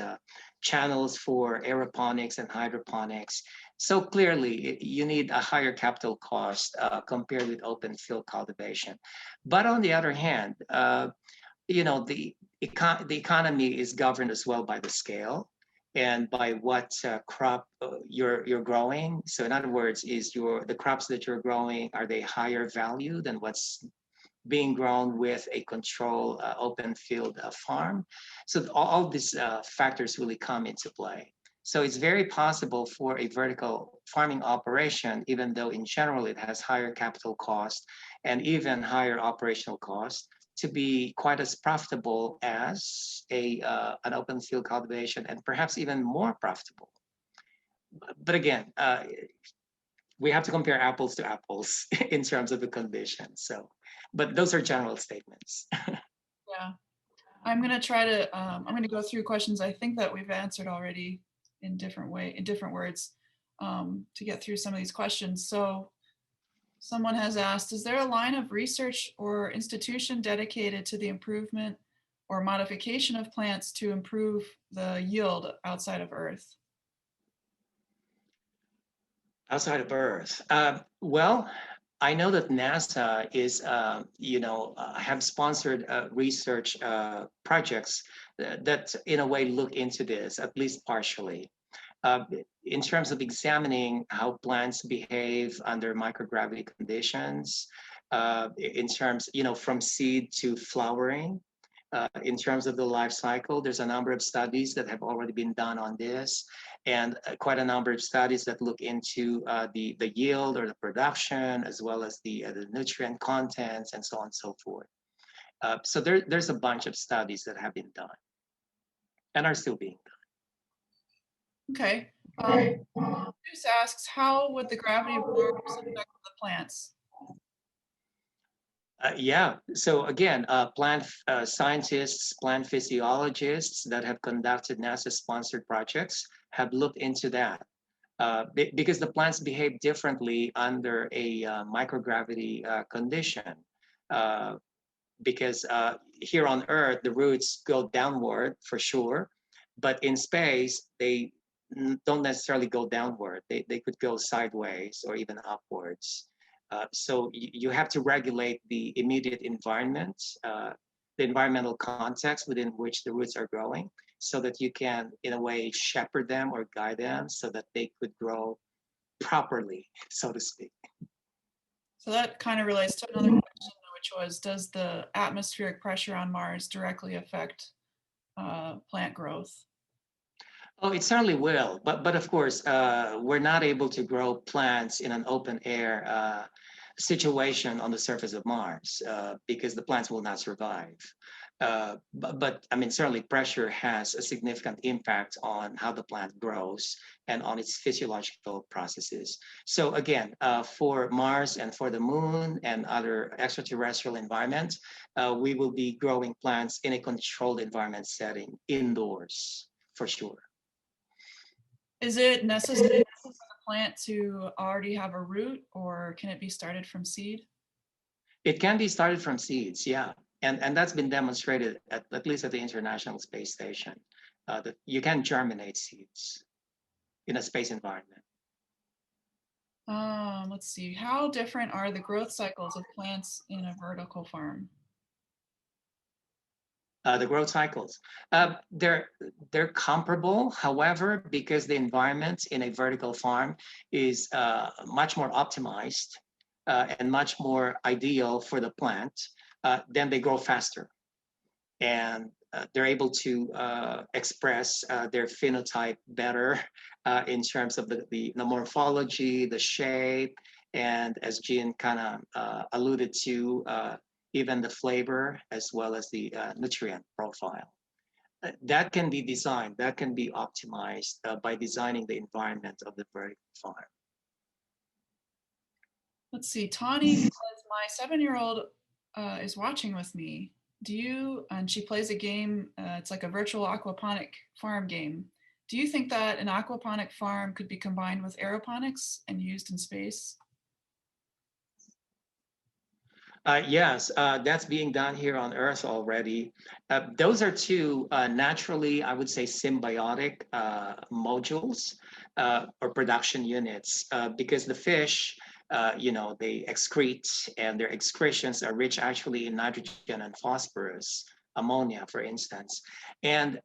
channels for aeroponics and hydroponics. So clearly, you need a higher capital cost compared with open field cultivation. But on the other hand, the economy is governed as well by the scale and by what crop you're growing. So in other words, the crops that you're growing, are they higher value than what's being grown with a control open field farm? So all these factors really come into play. So it's very possible for a vertical farming operation, even though in general it has higher capital cost and even higher operational cost, to be quite as profitable as an open field cultivation, and perhaps even more profitable. But again, we have to compare apples to apples in terms of the conditions. So, but those are general statements. Yeah, I'm gonna try to. I'm gonna go through questions I think that we've answered already in different words. to get through some of these questions. So someone has asked, is there a line of research or institution dedicated to the improvement or modification of plants to improve the yield outside of Earth? Outside of Earth. Well, I know that NASA is, have sponsored research projects that, in a way, look into this, at least partially. In terms of examining how plants behave under microgravity conditions, in terms, from seed to flowering, in terms of the life cycle, there's a number of studies that have already been done on this, and quite a number of studies that look into the yield or the production, as well as the nutrient contents, and so on and so forth. So there's a bunch of studies that have been done and are still being done. Okay. Bruce asks, how would the gravity of Mars affect the plants? Yeah, so again, plant scientists, plant physiologists that have conducted NASA-sponsored projects have looked into that. Because the plants behave differently under a microgravity condition. Because here on Earth, the roots go downward for sure, but in space, they don't necessarily go downward. They could go sideways or even upwards. So you have to regulate the immediate environment, the environmental context within which the roots are growing, so that you can, in a way, shepherd them or guide them so that they could grow properly, so to speak. So that kind of relates to another question, which was, does the atmospheric pressure on Mars directly affect plant growth? Oh, it certainly will, but of course, we're not able to grow plants in an open air situation on the surface of Mars because the plants will not survive. But I mean, certainly pressure has a significant impact on how the plant grows and on its physiological processes. So again, for Mars and for the Moon and other extraterrestrial environments, we will be growing plants in a controlled environment setting indoors, for sure. Is it necessary for the plant to already have a root, or can it be started from seed? It can be started from seeds, yeah. And that's been demonstrated at least at the International Space Station, that you can germinate seeds in a space environment. Let's see. How different are the growth cycles of plants in a vertical farm? The growth cycles, they're comparable. However, because the environment in a vertical farm is much more optimized and much more ideal for the plant, then they grow faster. And they're able to express their phenotype better in terms of the morphology, the shape, and as Jean kind of alluded to, even the flavor as well as the nutrient profile. That can be designed, that can be optimized by designing the environment of the vertical farm. Let's see. Tawny says, my 7-year-old is watching with me. And she plays a game, it's like a virtual aquaponic farm game. Do you think that an aquaponic farm could be combined with aeroponics and used in space? Yes, that's being done here on Earth already. Those are two naturally, I would say, symbiotic modules or production units because the fish, they excrete, and their excretions are rich actually in nitrogen and phosphorus, ammonia, for instance. And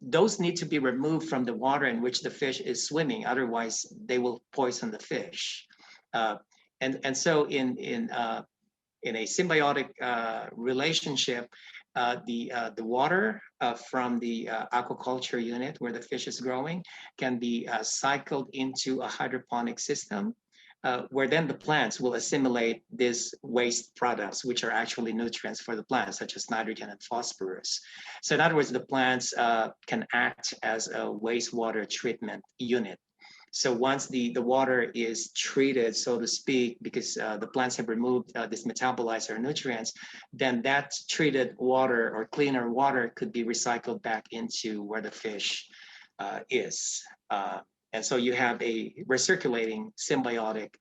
those need to be removed from the water in which the fish is swimming, otherwise they will poison the fish. And so in a symbiotic relationship, the water from the aquaculture unit where the fish is growing can be cycled into a hydroponic system where then the plants will assimilate these waste products, which are actually nutrients for the plants, such as nitrogen and phosphorus. So in other words, the plants can act as a wastewater treatment unit. So once the water is treated, so to speak, because the plants have removed these metabolizer nutrients, then that treated water or cleaner water could be recycled back into where the fish is. And so you have a recirculating symbiotic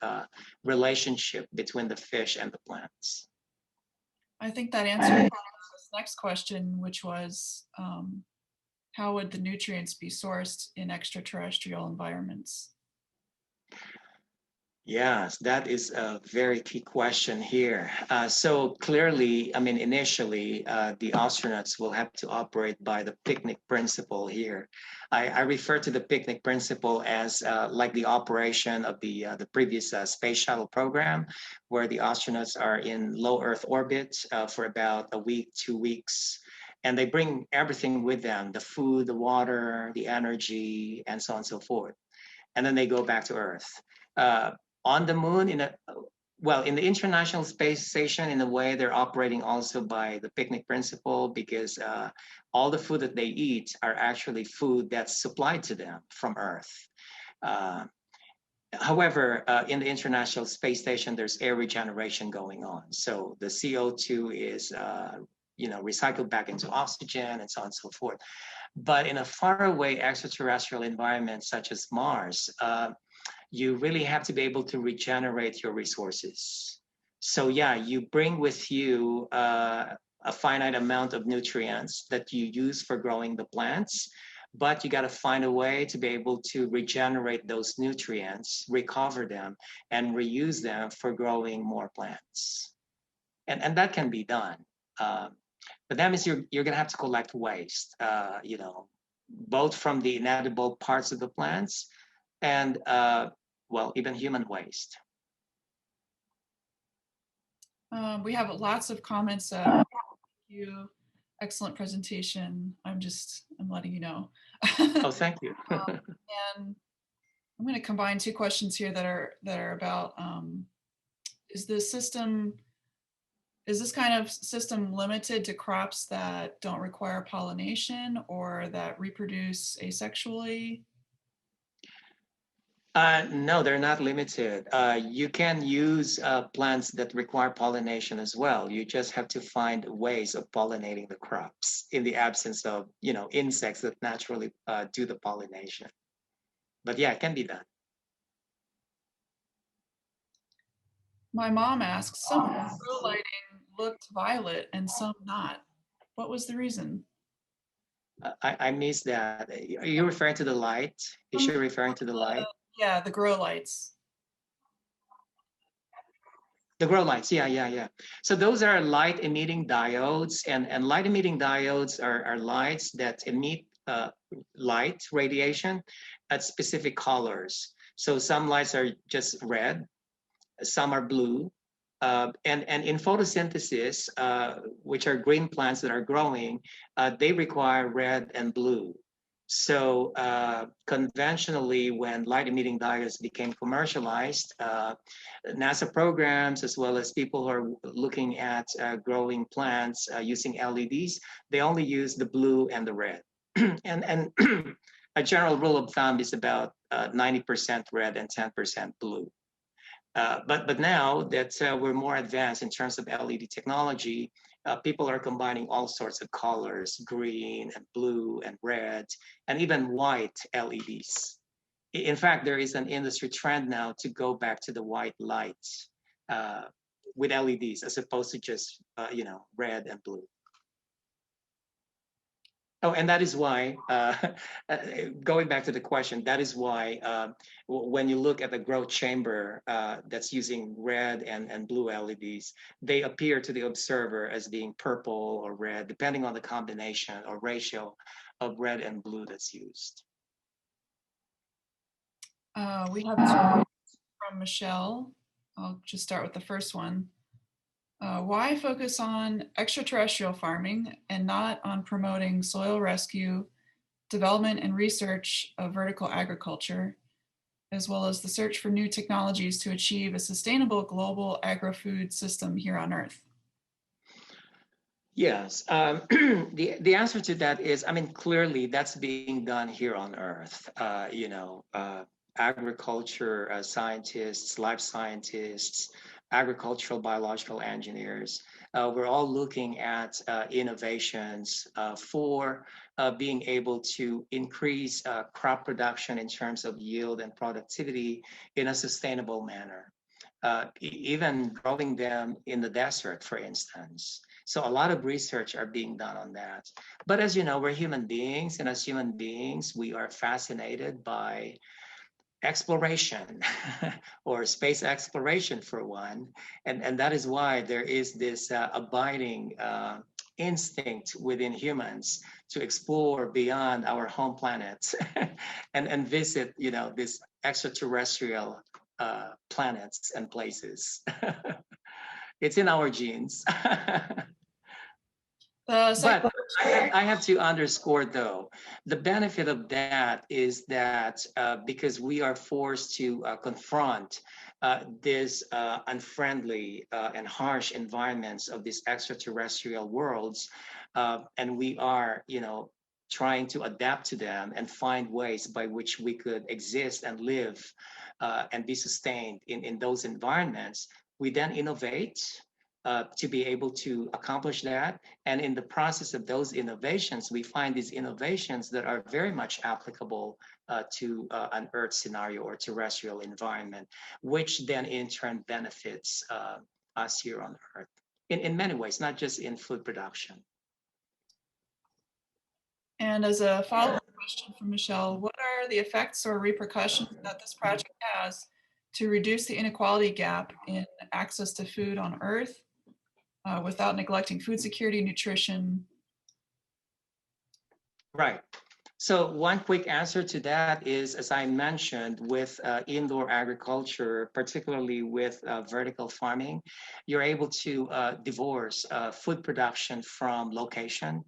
relationship between the fish and the plants. I think that answered this next question, which was how would the nutrients be sourced in extraterrestrial environments? Yes, that is a very key question here. So clearly, I mean, initially, the astronauts will have to operate by the picnic principle here. I refer to the picnic principle as like the operation of the previous space shuttle program, where the astronauts are in low Earth orbit for about a week, 2 weeks, and they bring everything with them: the food, the water, the energy, and so on and so forth. And then they go back to Earth. On the moon, in the International Space Station, in a way, they're operating also by the picnic principle, because all the food that they eat are actually food that's supplied to them from Earth. However, in the International Space Station, there's air regeneration going on. So the CO2 is recycled back into oxygen and so on and so forth. But in a faraway extraterrestrial environment such as Mars, you really have to be able to regenerate your resources. So yeah, you bring with you a finite amount of nutrients that you use for growing the plants, but you got to find a way to be able to regenerate those nutrients, recover them, and reuse them for growing more plants. And that can be done. But that means you're gonna have to collect waste, both from the inedible parts of the plants and even human waste. We have lots of comments. Thank you. Excellent presentation. I'm letting you know. Oh, thank you. And I'm going to combine two questions here that are about is this kind of system limited to crops that don't require pollination or that reproduce asexually? No, they're not limited. You can use plants that require pollination as well. You just have to find ways of pollinating the crops in the absence of, insects that naturally do the pollination. But yeah, it can be done. My mom asks, some grow lighting looked violet and some not. What was the reason? I missed that. Are you referring to the light? Is she referring to the light? Yeah, the grow lights. The grow lights, yeah. So those are light emitting diodes, and light emitting diodes are lights that emit light radiation at specific colors. So some lights are just red, some are blue, and in photosynthesis, which are green plants that are growing, they require red and blue. So conventionally, when light emitting diodes became commercialized, NASA programs, as well as people who are looking at growing plants using LEDs, they only use the blue and the red. and a general rule of thumb is about 90% red and 10% blue. But now that we're more advanced in terms of LED technology, people are combining all sorts of colors: green and blue and red, and even white LEDs. In fact, there is an industry trend now to go back to the white lights with LEDs as opposed to just red and blue. Oh, and that is why, going back to the question, that is why when you look at the growth chamber that's using red and blue LEDs, they appear to the observer as being purple or red, depending on the combination or ratio of red and blue that's used. We have two from Michelle. I'll just start with the first one. Why focus on extraterrestrial farming and not on promoting soil rescue, development and research of vertical agriculture, as well as the search for new technologies to achieve a sustainable global agri-food system here on Earth? Yes, the answer to that is, clearly that's being done here on Earth. Agriculture scientists, life scientists, agricultural biological engineers. We're all looking at innovations for being able to increase crop production in terms of yield and productivity in a sustainable manner. Even growing them in the desert, for instance. So a lot of research are being done on that. But as you know, we're human beings, and as human beings, we are fascinated by exploration or space exploration for one. And that is why there is this abiding instinct within humans to explore beyond our home planet and visit, you know, this extraterrestrial planets and places. It's in our genes. But I have to underscore, though, the benefit of that is that because we are forced to confront this unfriendly and harsh environments of these extraterrestrial worlds, and we are, you know, trying to adapt to them and find ways by which we could exist and live and be sustained in those environments, we then innovate to be able to accomplish that. And in the process of those innovations, we find these innovations that are very much applicable to an Earth scenario or terrestrial environment, which then in turn benefits us here on Earth in many ways, not just in food production. And as a follow-up question from Michelle, what are the effects or repercussions that this project has to reduce the inequality gap in access to food on Earth without neglecting food security, nutrition? Right. So one quick answer to that is, as I mentioned, with indoor agriculture, particularly with vertical farming, you're able to divorce food production from location,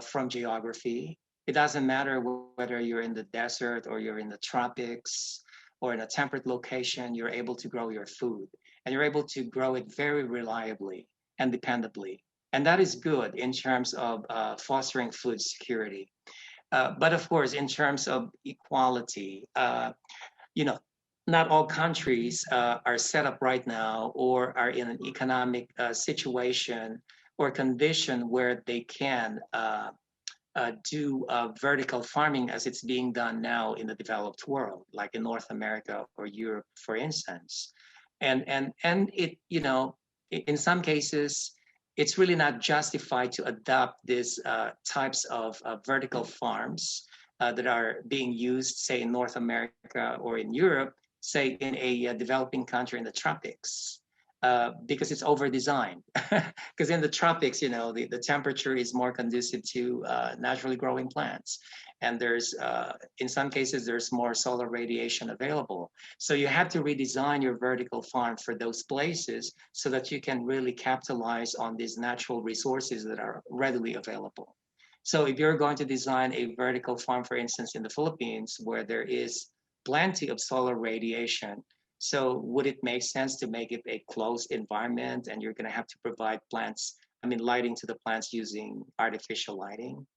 from geography. It doesn't matter whether you're in the desert or you're in the tropics or in a temperate location, you're able to grow your food, and you're able to grow it very reliably and dependably. And that is good in terms of fostering food security. But of course, in terms of equality, you know, not all countries are set up right now or are in an economic situation or condition where they can do vertical farming as it's being done now in the developed world, like in North America or Europe, for instance. And it, you know, in some cases, it's really not justified to adopt these types of vertical farms that are being used, say, in North America or in Europe, say, in a developing country in the tropics. Because it's over designed. Because in the tropics, you know, the temperature is more conducive to naturally growing plants. And there's, in some cases, there's more solar radiation available. So you have to redesign your vertical farm for those places so that you can really capitalize on these natural resources that are readily available. So if you're going to design a vertical farm, for instance, in the Philippines, where there is plenty of solar radiation, so would it make sense to make it a closed environment and you're going to have to provide plants, I mean, lighting to the plants using artificial lighting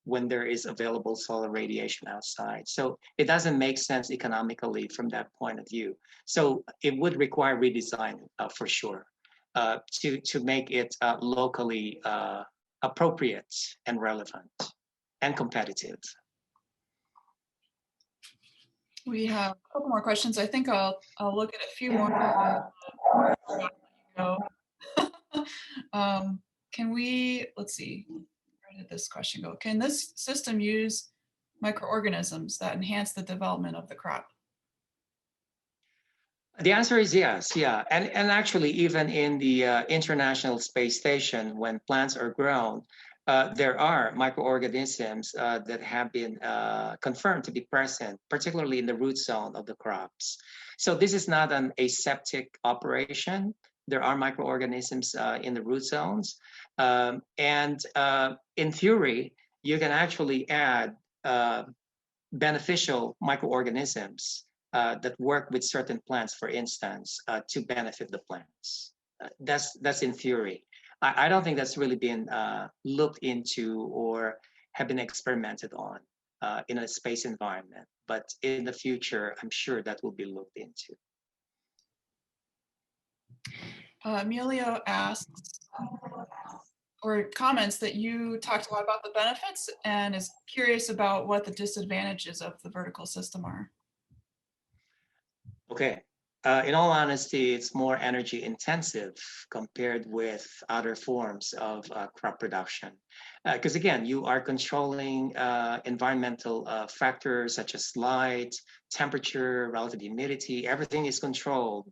when there is available solar radiation outside? So it doesn't make sense economically from that point of view. So it would require redesign for sure to make it locally appropriate and relevant and competitive. We have a couple more questions. I think I'll look at a few more. Can we, let's see, where did this question go? Can this system use microorganisms that enhance the development of the crop? The answer is yes, yeah. And actually, even in the International Space Station, when plants are grown, there are microorganisms that have been confirmed to be present, particularly in the root zone of the crops. So this is not an aseptic operation. There are microorganisms in the root zones. And in theory, you can actually add beneficial microorganisms that work with certain plants, for instance, to benefit the plants. That's in theory. I don't think that's really been looked into or have been experimented on in a space environment. But in the future, I'm sure that will be looked into. Emilio asks or comments that you talked a lot about the benefits and is curious about what the disadvantages of the vertical system are. Okay. In all honesty, it's more energy intensive compared with other forms of crop production. Because again, you are controlling environmental factors such as light, temperature, relative humidity, everything is controlled.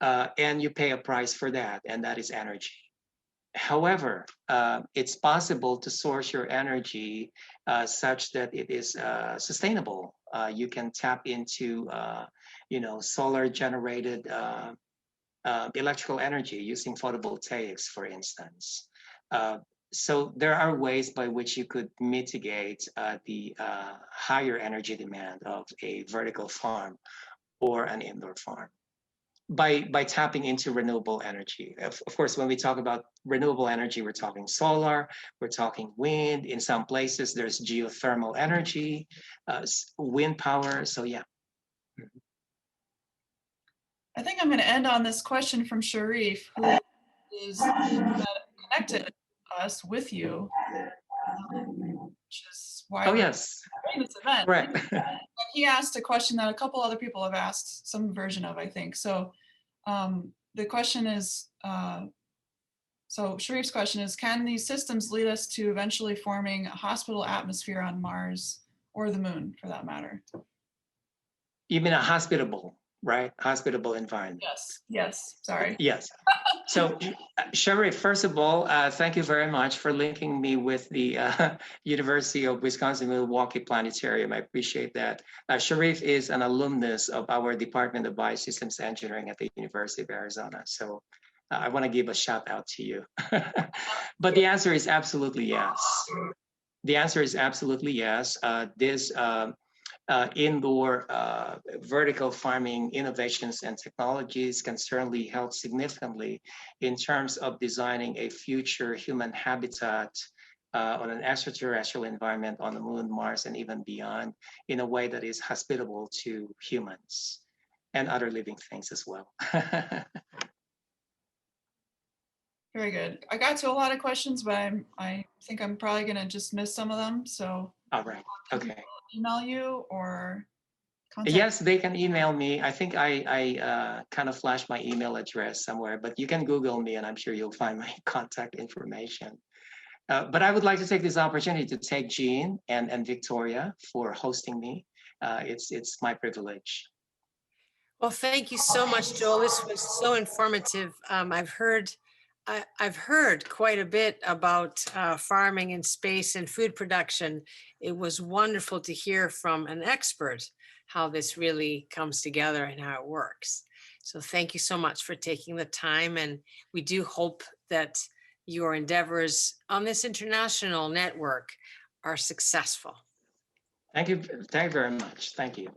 And you pay a price for that, and that is energy. However, it's possible to source your energy such that it is sustainable. You can tap into, solar generated electrical energy using photovoltaics, for instance. So there are ways by which you could mitigate the higher energy demand of a vertical farm or an indoor farm by tapping into renewable energy. Of course, when we talk about renewable energy, we're talking solar, we're talking wind. In some places, there's geothermal energy, wind power. So yeah. I think I'm going to end on this question from Sharif, who is connected us with you, which is why Oh we're yes, doing this event. correct. And he asked a question that a couple other people have asked some version of, I think. So the question is, so Sharif's question is, can these systems lead us to eventually forming a hospital atmosphere on Mars or the moon, for that matter? You mean a hospitable, right? Hospitable environment. Yes, sorry. Yes. So, Sharif, first of all, thank you very much for linking me with the University of Wisconsin-Milwaukee Planetarium. I appreciate that. Sharif is an alumnus of our Department of Biosystems Engineering at the University of Arizona. So I want to give a shout out to you. But the answer is absolutely yes. The answer is absolutely yes. This indoor vertical farming innovations and technologies can certainly help significantly in terms of designing a future human habitat on an extraterrestrial environment on the moon, Mars, and even beyond in a way that is hospitable to humans and other living things as well. Very good. I got to a lot of questions, but I think I'm probably going to just miss some of them. So All right. Okay. email you or contact. Yes, they can email me. I think I kind of flashed my email address somewhere, but you can Google me and I'm sure you'll find my contact information. But I would like to take this opportunity to thank Jean and Victoria for hosting me. It's my privilege. Well, thank you so much, Joel. This was so informative. I've heard quite a bit about farming in space and food production. It was wonderful to hear from an expert how this really comes together and how it works. So thank you so much for taking the time. And we do hope that your endeavors on this international network are successful. Thank you. Thank you very much. Thank you.